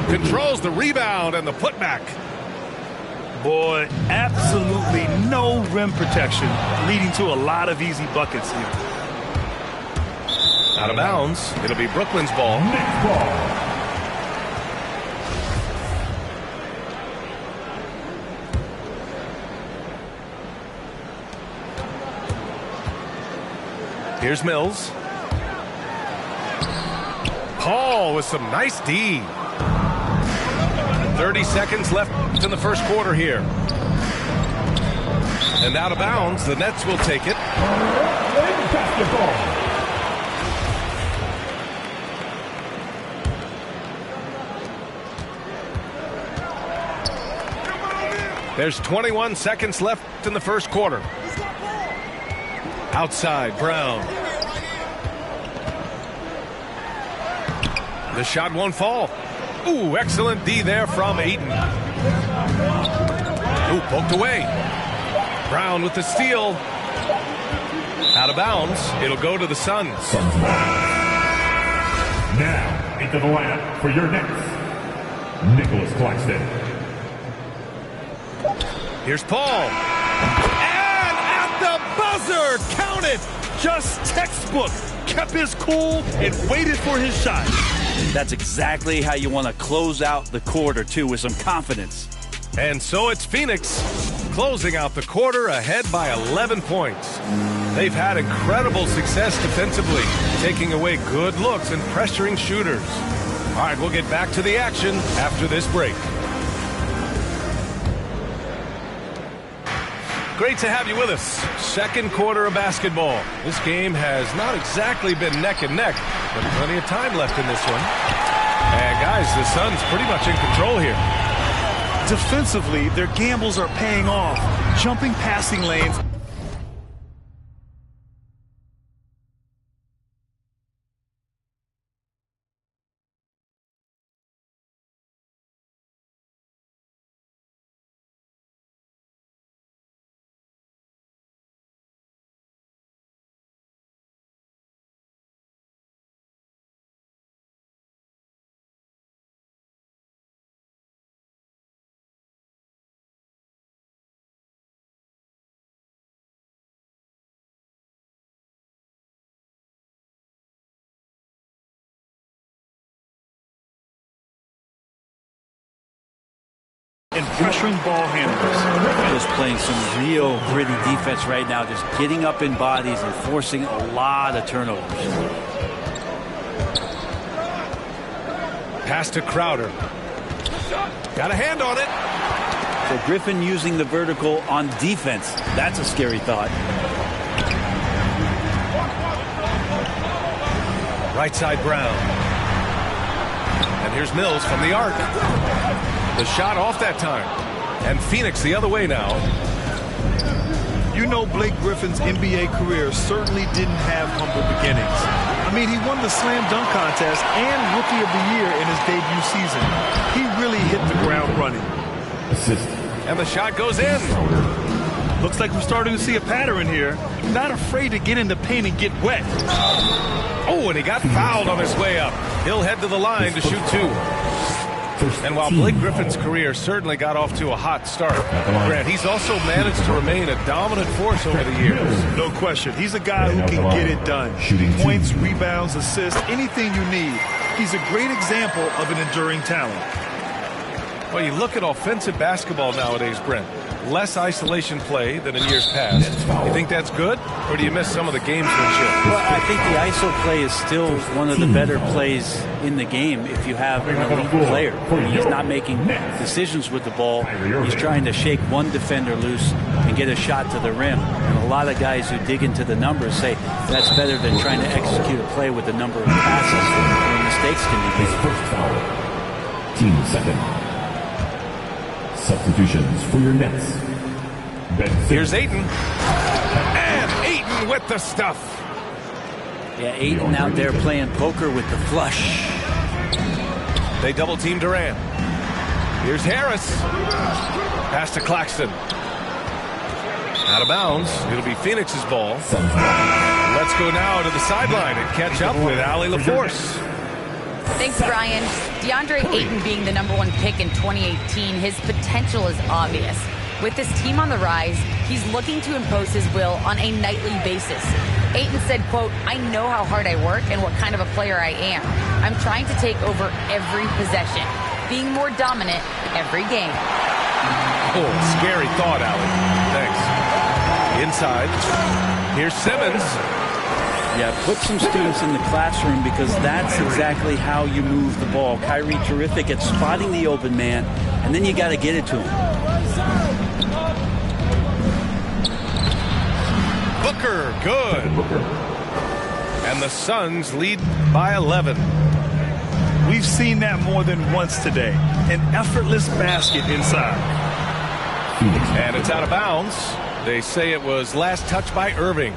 I: Controls the rebound and the putback.
J: Boy, absolutely no rim protection, leading to a lot of easy buckets here.
I: Out of bounds. It'll be Brooklyn's ball.
F: Next ball.
I: Here's Mills. Paul with some nice D. 30 seconds left in the first quarter here. And out of bounds, the Nets will take it. There's 21 seconds left in the first quarter. Outside, Brown. The shot won't fall. Ooh, excellent D there from Ayton. Ooh, poked away. Brown with the steal. Out of bounds. It'll go to the Suns.
F: Now into the lineup for your Nets, Nicholas Claxton.
I: Here's Paul. And at the buzzer, count it.
J: Just textbook. Kept his cool and waited for his shot.
N: That's exactly how you want to close out the quarter, too, with some confidence.
I: And so it's Phoenix closing out the quarter ahead by 11 points. They've had incredible success defensively, taking away good looks and pressuring shooters. All right, we'll get back to the action after this break. Great to have you with us. Second quarter of basketball. This game has not exactly been neck and neck, but plenty of time left in this one. And guys, the Suns pretty much in control here.
J: Defensively, their gambles are paying off. Jumping passing lanes. And pressuring ball handlers.
N: Just playing some real gritty defense right now, just getting up in bodies and forcing a lot of turnovers.
I: Pass to Crowder. Got a hand on it.
N: So Griffin using the vertical on defense. That's a scary thought.
I: Right side Brown. And here's Mills from the arc. The shot off that time. And Phoenix the other way now.
J: You know Blake Griffin's NBA career certainly didn't have humble beginnings. I mean, he won the slam dunk contest and Rookie of the Year in his debut season. He really hit the ground running.
I: And the shot goes in.
J: Looks like we're starting to see a pattern here. Not afraid to get in the paint and get wet.
I: Oh, and he got fouled on his way up. He'll head to the line to shoot two. And while Blake Griffin's career certainly got off to a hot start, Grant, he's also managed to remain a dominant force over the years.
J: No question. He's a guy who can get it done. Points, rebounds, assists, anything you need. He's a great example of an enduring talent.
I: Well, you look at offensive basketball nowadays, Brent. less isolation play than in years past. You think that's good, or do you miss some of the gamesmanship?
N: Well, I think the ISO play is still one of the better plays in the game if you have an elite player. He's not making decisions with the ball. He's trying to shake one defender loose and get a shot to the rim. And a lot of guys who dig into the numbers say that's better than trying to execute a play with the number of passes where mistakes can be made.
F: First foul. Team second. Substitutions for your Nets.
I: Here's Ayton. And Ayton with the stuff.
N: Yeah, Ayton out there playing poker with the flush.
I: They double team Durant. Here's Harris. Pass to Claxton. Out of bounds. It'll be Phoenix's ball. Let's go now to the sideline and catch up with Allie LaForce.
L: Thanks, Brian. DeAndre Ayton being the #1 pick in 2018, his potential is obvious. With this team on the rise, he's looking to impose his will on a nightly basis. Ayton said, quote, "I know how hard I work and what kind of a player I am. I'm trying to take over every possession, being more dominant every game."
I: Oh, scary thought, Allie. Thanks. Inside. Here's Simmons.
N: Yeah, put some students in the classroom because that's exactly how you move the ball. Kyrie terrific at spotting the open man, and then you got to get it to him.
I: Booker, good. And the Suns lead by 11.
J: We've seen that more than once today. An effortless basket inside.
I: And it's out of bounds. They say it was last touched by Irving.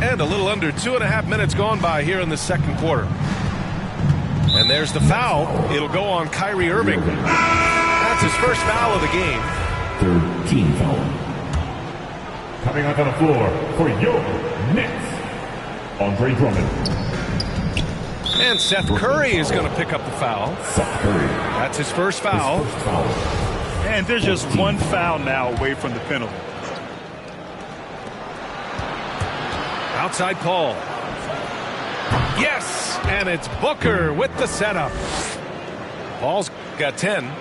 I: And a little under 2.5 minutes gone by here in the second quarter. And there's the foul. It'll go on Kyrie Irving. That's his first foul of the game.
F: Third team foul. Coming out on the floor for your Nets, Andre Drummond.
I: And Seth Curry is going to pick up the foul.
F: Seth Curry.
I: That's his first foul.
J: And there's just one foul now away from the penalty.
I: Outside Paul. Yes, and it's Booker with the setup. Paul's got 10.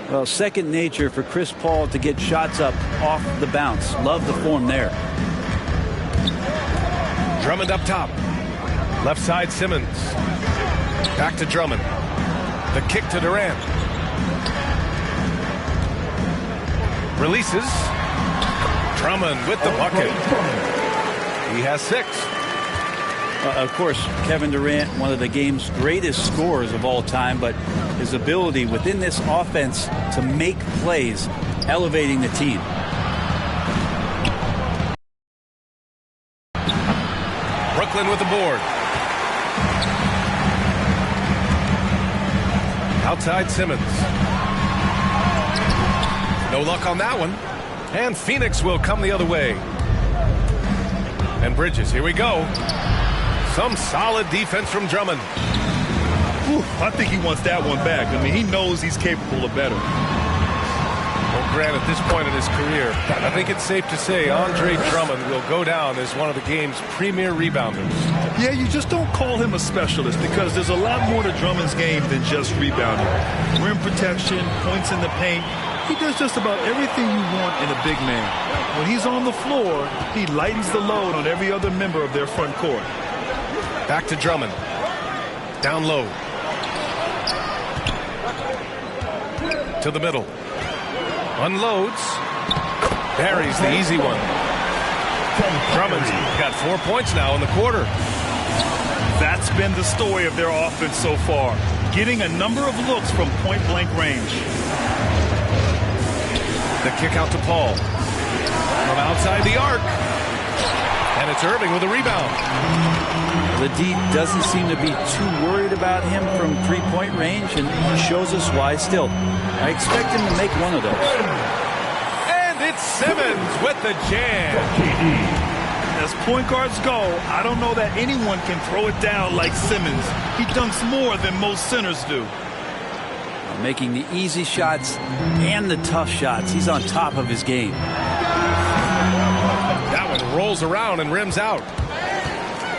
N: Well, second nature for Chris Paul to get shots up off the bounce. Love the form there.
I: Drummond up top. Left side Simmons. Back to Drummond. The kick to Durant. Releases. Drummond with the bucket. He has 6.
N: Of course, Kevin Durant, one of the game's greatest scorers of all time, but his ability within this offense to make plays, elevating the team.
I: Brooklyn with the board. Outside Simmons. No luck on that one. And Phoenix will come the other way. And Bridges, here we go. Some solid defense from Drummond.
J: Whew, I think he wants that one back. I mean, he knows he's capable of better.
I: Well, Grant, at this point in his career, I think it's safe to say Andre Drummond will go down as one of the game's premier rebounders.
J: Yeah, you just don't call him a specialist because there's a lot more to Drummond's game than just rebounding. Rim protection, points in the paint. He does just about everything you want in a big man. When he's on the floor, he lightens the load on every other member of their front court.
I: Back to Drummond. Down low. To the middle. Unloads. Buries the easy one. Drummond's got 4 points now in the quarter.
J: That's been the story of their offense so far. Getting a number of looks from point-blank range.
I: The kick out to Paul. From outside the arc. And it's Irving with a rebound.
N: The D doesn't seem to be too worried about him from three-point range, and he shows us why still. I expect him to make one of those.
I: And it's Simmons with the jam.
J: As point guards go, I don't know that anyone can throw it down like Simmons. He dunks more than most centers do.
N: Making the easy shots and the tough shots. He's on top of his game.
I: That one rolls around and rims out.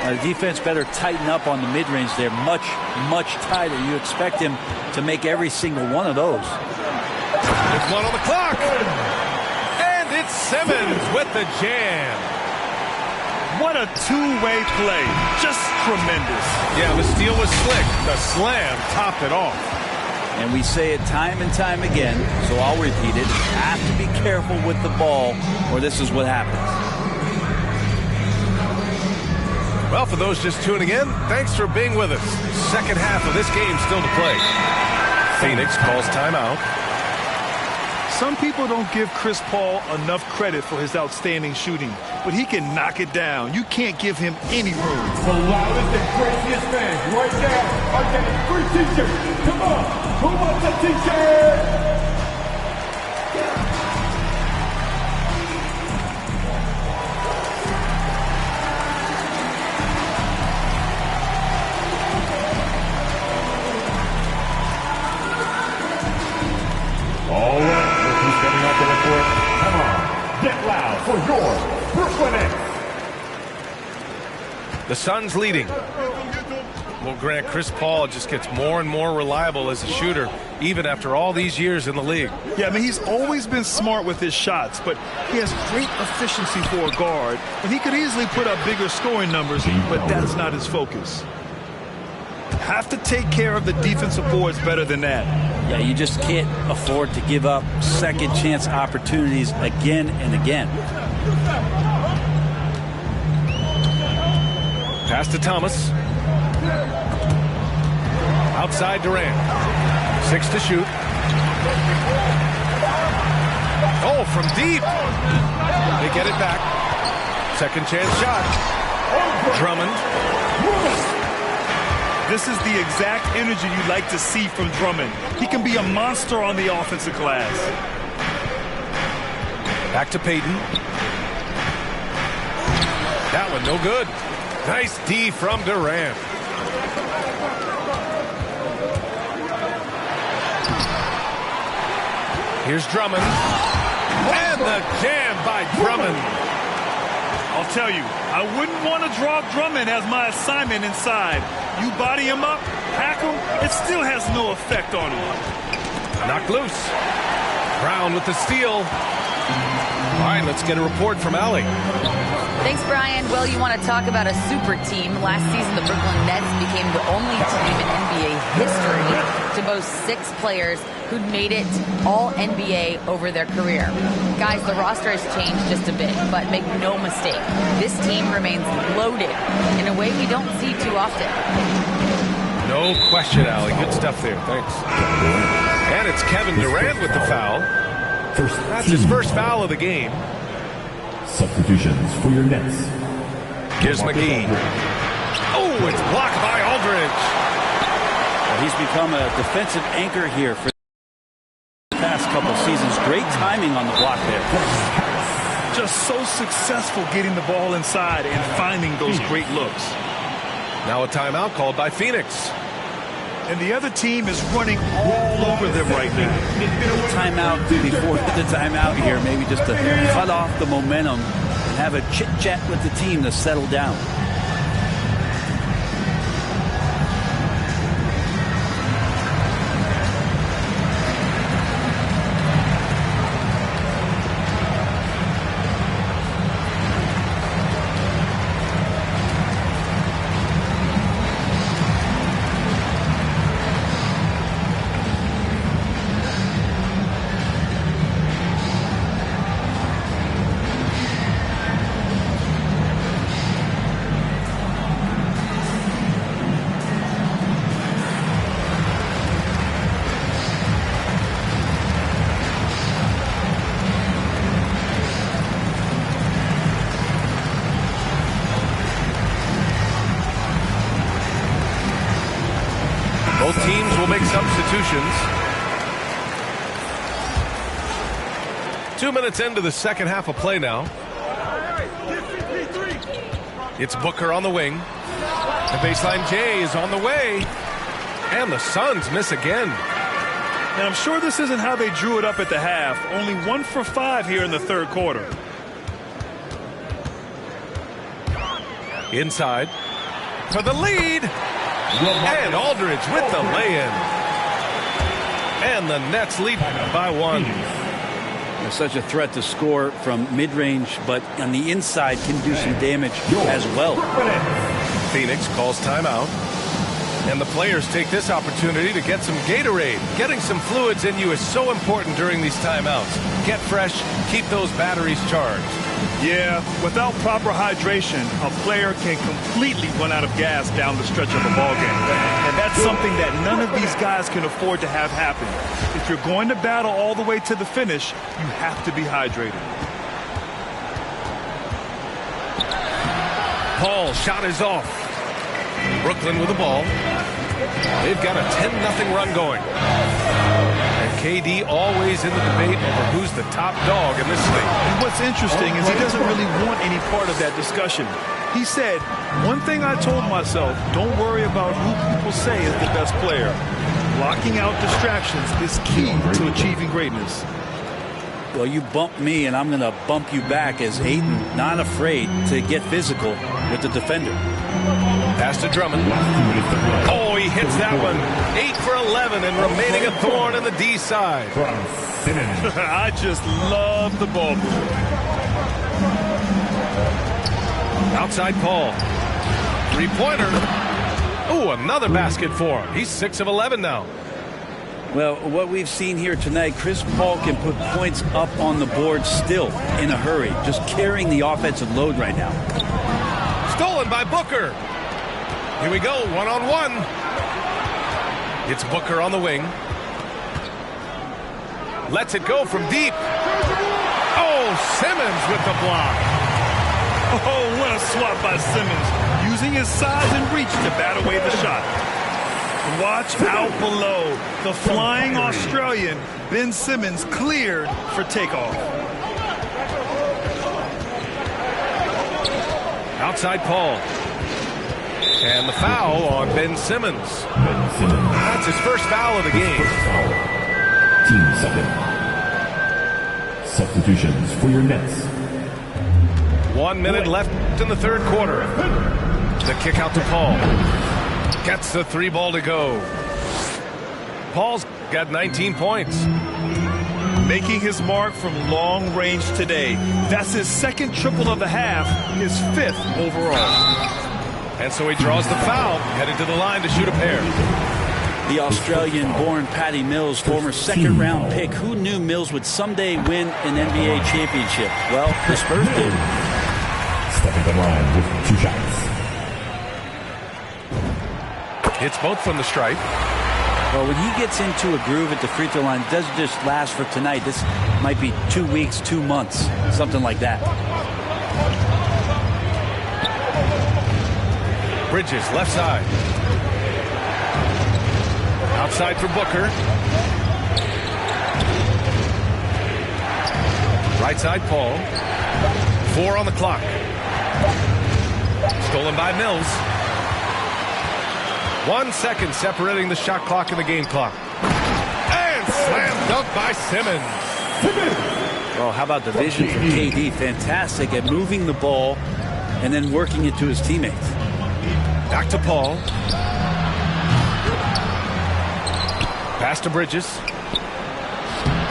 N: The defense better tighten up on the mid-range there. Much, much tighter. You expect him to make every single one of those.
I: With one on the clock. And it's Simmons with the jam.
J: What a two-way play. Just tremendous.
I: Yeah, the steal was slick. The slam topped it off.
N: And we say it time and time again, so I'll repeat it. You have to be careful with the ball, or this is what happens.
I: Well, for those just tuning in, thanks for being with us. Second half of this game still to play. Phoenix calls timeout.
J: Some people don't give Chris Paul enough credit for his outstanding shooting, but he can knock it down. You can't give him any room.
F: The loudest and craziest fans right now are getting free t-shirts. Come on, who wants a t-shirt? All right. Coming up to the court. Come on, get loud for your Brooklyn Nets.
I: The Suns leading. Well, Grant, Chris Paul just gets more and more reliable as a shooter, even after all these years in the league.
J: Yeah, I mean, he's always been smart with his shots, but he has great efficiency for a guard, and he could easily put up bigger scoring numbers, but that's not his focus. Have to take care of the defensive boards better than that.
N: Yeah, you just can't afford to give up second chance opportunities again and again.
I: Pass to Thomas. Outside Durant. 6 to shoot. Oh, from deep. They get it back. Second chance shot. Drummond.
J: This is the exact energy you like to see from Drummond. He can be a monster on the offensive glass.
I: Back to Payton. That one no good. Nice D from Durant. Here's Drummond. And the jam by Drummond.
J: I'll tell you, I wouldn't want to draw Drummond as my assignment inside. You body him up, hack him, it still has no effect on him.
I: Knocked loose. Brown with the steal. All right, let's get a report from Allie.
L: Thanks, Brian. Well, you want to talk about a super team. Last season, the Brooklyn Nets became the only team in NBA history to boast 6 players who'd made it all NBA over their career. Guys, the roster has changed just a bit, but make no mistake, this team remains loaded in a way we don't see too often.
I: No question, Allie. Good stuff there. Thanks. And it's Kevin Durant with the foul. That's his first foul of the game.
F: Substitutions for your Nets.
I: Here's McGee. Oh, it's blocked by Aldridge.
N: Well, he's become a defensive anchor here for the past couple seasons. Great timing on the block there.
J: Just so successful getting the ball inside and finding those great looks.
I: Now a timeout called by Phoenix.
J: And the other team is running all over them right now.
N: Timeout before the timeout here, maybe just to cut off the momentum and have a chit-chat with the team to settle down.
I: Both teams will make substitutions. 2 minutes into the second half of play now. It's Booker on the wing. The baseline J is on the way. And the Suns miss again.
J: And I'm sure this isn't how they drew it up at the half. Only 1 for 5 here in the third quarter.
I: Inside for the lead. And Aldridge with the lay-in. And the Nets lead by 1.
N: They're such a threat to score from mid-range, but on the inside can do some damage as well.
I: Phoenix calls timeout. And the players take this opportunity to get some Gatorade. Getting some fluids in you is so important during these timeouts. Get fresh, keep those batteries charged.
J: Yeah, without proper hydration, a player can completely run out of gas down the stretch of a ball game. And that's something that none of these guys can afford to have happen. If you're going to battle all the way to the finish, you have to be hydrated.
I: Paul shot is off. Brooklyn with the ball. They've got a 10-0 run going. And KD always in the debate over who's the top dog in this league.
J: And what's interesting is he doesn't really want any part of that discussion. He said, one thing I told myself, don't worry about who people say is the best player. Blocking out distractions is key to achieving greatness.
N: Well, you bump me, and I'm going to bump you back, as Ayton not afraid to get physical with the defender.
I: Pass to Drummond. Oh, he hits that one. 8 for 11 and remaining a thorn in the D side.
J: I just love the ball movement.
I: Outside Paul. Three-pointer. Oh, another basket for him. He's 6 of 11 now.
N: Well, what we've seen here tonight, Chris Paul can put points up on the board still in a hurry, just carrying the offensive load right now.
I: Stolen by Booker. Here we go, one-on-one. It's Booker on the wing. Lets it go from deep. Oh, Simmons with the block.
J: Oh, what a swat by Simmons, using his size and reach to bat away the shot. Watch out below. The flying Australian, Ben Simmons, cleared for takeoff.
I: Outside Paul. And the foul on Ben Simmons. That's his first foul of the game.
F: Team second. Substitutions for your Nets.
I: 1 minute left in the third quarter. The kick out to Paul. Gets the 3 ball to go. Paul's got 19 points.
J: Making his mark from long range today. That's his second triple of the half, his 5th overall.
I: And so he draws the foul, headed to the line to shoot a pair.
N: The Australian-born Patty Mills, former second-round pick. Who knew Mills would someday win an NBA championship? Well, the Spurs did.
F: Stepping to the line with 2 shots.
I: Hits both from the stripe.
N: Well, when he gets into a groove at the free throw line, it doesn't just last for tonight. This might be 2 weeks, 2 months, something like that.
I: Bridges, left side. Outside for Booker. Right side, Paul. 4 on the clock. Stolen by Mills. 1 second separating the shot clock and the game clock. And slam dunk by Simmons.
N: Well, how about the vision from KD? Fantastic at moving the ball and then working it to his teammates.
I: Back to Paul. Pass to Bridges.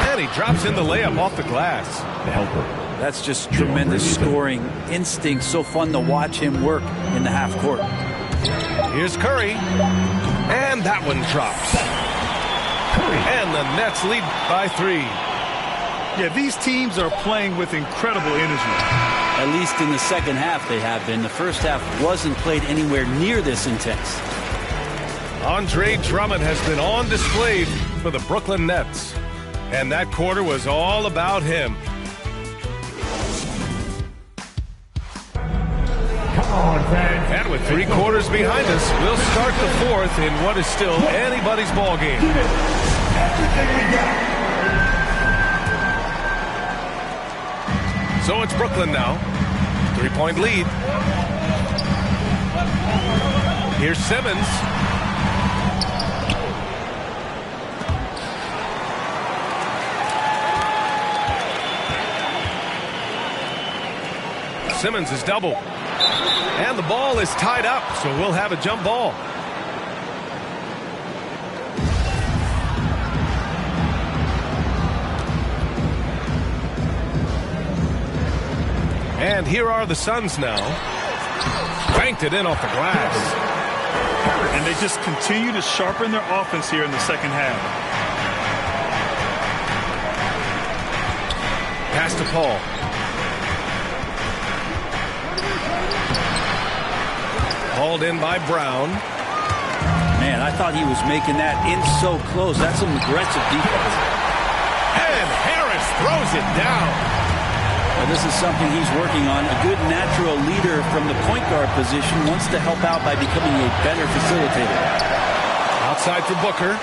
I: And he drops in the layup off the glass.
F: The helper.
N: That's just tremendous scoring instinct. So fun to watch him work in the half court.
I: Here's Curry. And that one drops. And the Nets lead by 3.
J: Yeah, these teams are playing with incredible energy.
N: At least in the second half they have been. The first half wasn't played anywhere near this intense.
I: Andre Drummond has been on display for the Brooklyn Nets. And that quarter was all about him. And with 3 quarters behind us, we'll start the 4th in what is still anybody's ball game. So it's Brooklyn now. 3-point lead. Here's Simmons. Simmons is double. And the ball is tied up, so we'll have a jump ball. And here are the Suns now. Banked it in off the glass.
J: And they just continue to sharpen their offense here in the second half.
I: Pass to Paul. Hauled in by Brown.
N: Man, I thought he was making that in so close. That's some aggressive defense.
I: And Harris throws it down.
N: Well, this is something he's working on. A good natural leader from the point guard position wants to help out by becoming a better facilitator.
I: Outside for Booker.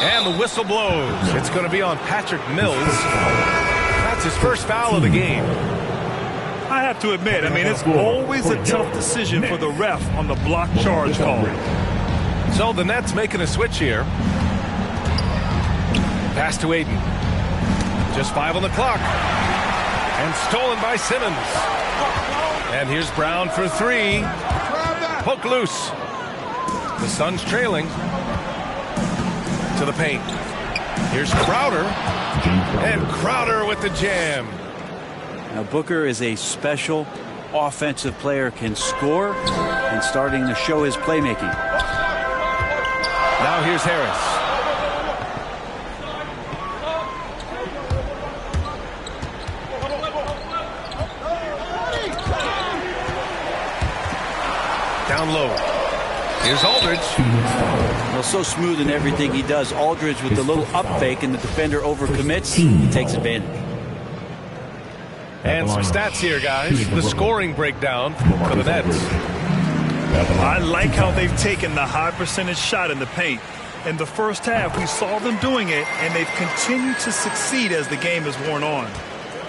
I: And the whistle blows. It's going to be on Patrick Mills. That's his first foul of the game.
J: I have to admit, I mean, it's always a tough decision for the ref on the block charge call.
I: So the Nets making a switch here. Pass to Aiden. Just 5 on the clock. And stolen by Simmons. And here's Brown for 3. Poke loose. The Suns trailing. To the paint. Here's Crowder. And Crowder with the jam.
N: Now Booker is a special offensive player, can score, and starting to show his playmaking.
I: Now here's Harris. Down low. Here's Aldridge.
N: Well, so smooth in everything he does. Aldridge with the little up fake, and the defender overcommits. He takes advantage.
I: And some stats here, guys. The scoring breakdown for the Nets.
J: I like how they've taken the high percentage shot in the paint. In the first half, we saw them doing it, and they've continued to succeed as the game has worn on.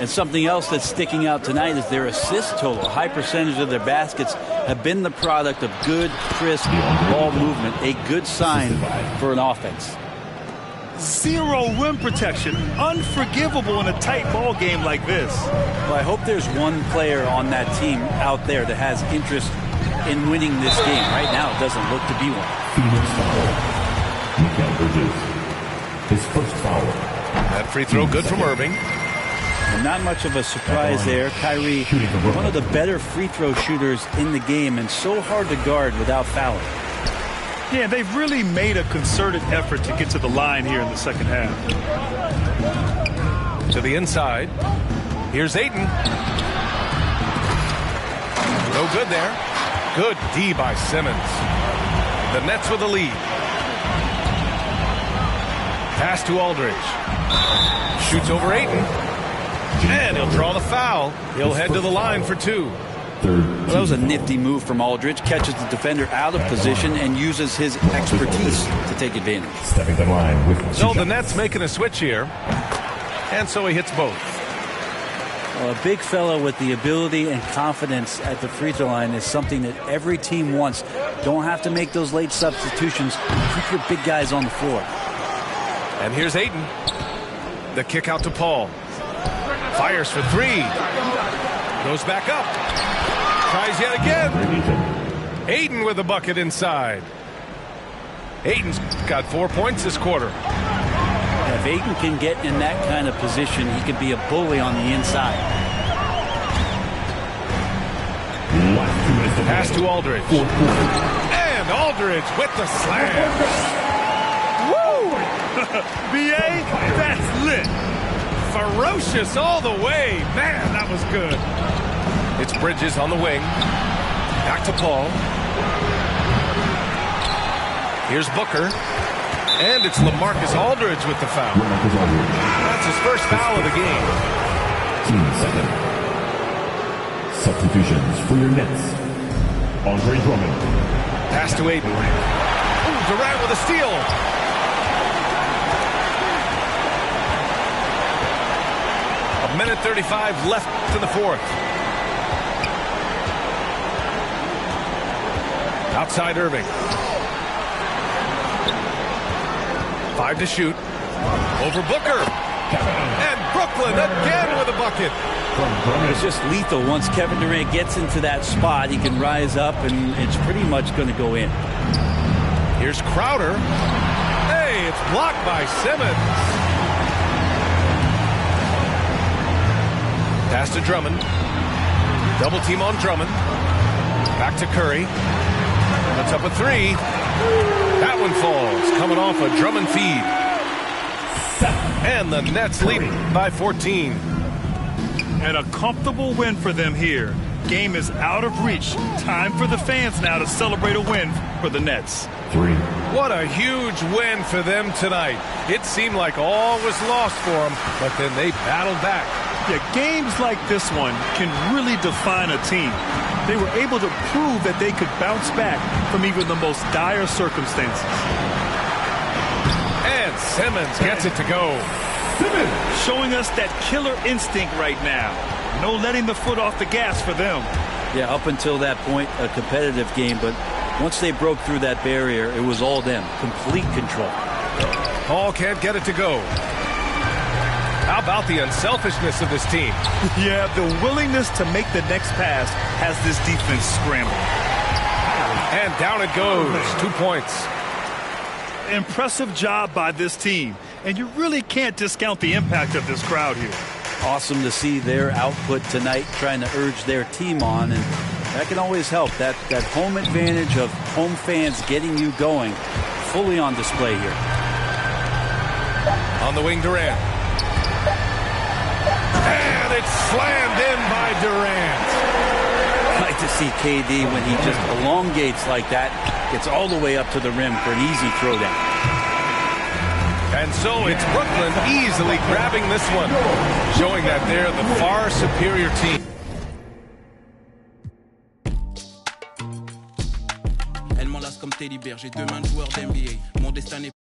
N: And something else that's sticking out tonight is their assist total. A high percentage of their baskets have been the product of good, crisp ball movement, a good sign for an offense.
J: Zero rim protection. Unforgivable in a tight ball game like this.
N: Well, I hope there's one player on that team out there that has interest in winning this game. Right now, it doesn't look to be one.
F: Phoenix foul. Mikal Bridges. His first foul.
I: That free throw good from Irving.
N: And not much of a surprise there. Kyrie, one of the better free throw shooters in the game, and so hard to guard without fouling.
J: Yeah, they've really made a concerted effort to get to the line here in the second half.
I: To the inside. Here's Ayton. No good there. Good D by Simmons. The Nets with the lead. Pass to Aldridge. Shoots over Ayton. And he'll draw the foul. He'll head to the line for 2.
N: Well, that was a nifty move from Aldridge. Catches the defender out of position and uses his expertise to take advantage.
F: Stepping the line with
I: so the Nets making a switch here. And so he hits both.
N: Well, a big fellow with the ability and confidence at the free throw line is something that every team wants. Don't have to make those late substitutions. Keep your big guys on the floor.
I: And here's Ayton. The kick out to Paul. Fires for 3. Goes back up. Tries yet again. Ayton with a bucket inside. Ayton's got 4 points this quarter.
N: If Ayton can get in that kind of position, he can be a bully on the inside.
I: Pass to Aldridge. And Aldridge with the slam.
J: Woo! B.A., that's lit.
I: Ferocious all the way. Man, that was good. It's Bridges on the wing. Back to Paul. Here's Booker. And it's LaMarcus Aldridge with the foul. That's his first foul of the game.
F: Team second. Substitutions for your Nets. Andre Drummond.
I: Pass to Ayton. Ooh, Durant with a steal. A minute 35 left in the fourth. Outside Irving. 5 to shoot. Over Booker. And Brooklyn again with a bucket.
N: It's just lethal. Once Kevin Durant gets into that spot, he can rise up, and it's pretty much going to go in.
I: Here's Crowder. Hey, it's blocked by Simmons. Pass to Drummond. Double team on Drummond. Back to Curry. Puts up a three. That one falls. Coming off a Drummond feed. And the Nets lead by 14.
J: And a comfortable win for them here. Game is out of reach. Time for the fans now to celebrate a win for the Nets.
F: 3.
I: What a huge win for them tonight. It seemed like all was lost for them, but then they battled back.
J: Yeah, games like this one can really define a team. They were able to prove that they could bounce back from even the most dire circumstances.
I: And Simmons gets it to go.
J: Simmons showing us that killer instinct right now. No letting the foot off the gas for them.
N: Yeah, up until that point, a competitive game, but once they broke through that barrier, it was all them. Complete control.
I: Paul can't get it to go. How about the unselfishness of this team?
J: Yeah, the willingness to make the next pass has this defense scrambling.
I: And down it goes. 2 points.
J: Impressive job by this team. And you really can't discount the impact of this crowd here.
N: Awesome to see their output tonight, trying to urge their team on, and that can always help. That home advantage of home fans getting you going, fully on display here.
I: On the wing, Durant. And it's slammed in by Durant.
N: I like to see KD when he just elongates like that, gets all the way up to the rim for an easy throwdown.
I: And so it's Brooklyn easily grabbing this one, showing that they're the far superior team.
O: Elle m'enlace comme Teddy Bear, j'ai deux mains de joueur d'NBA. Mon destin n'est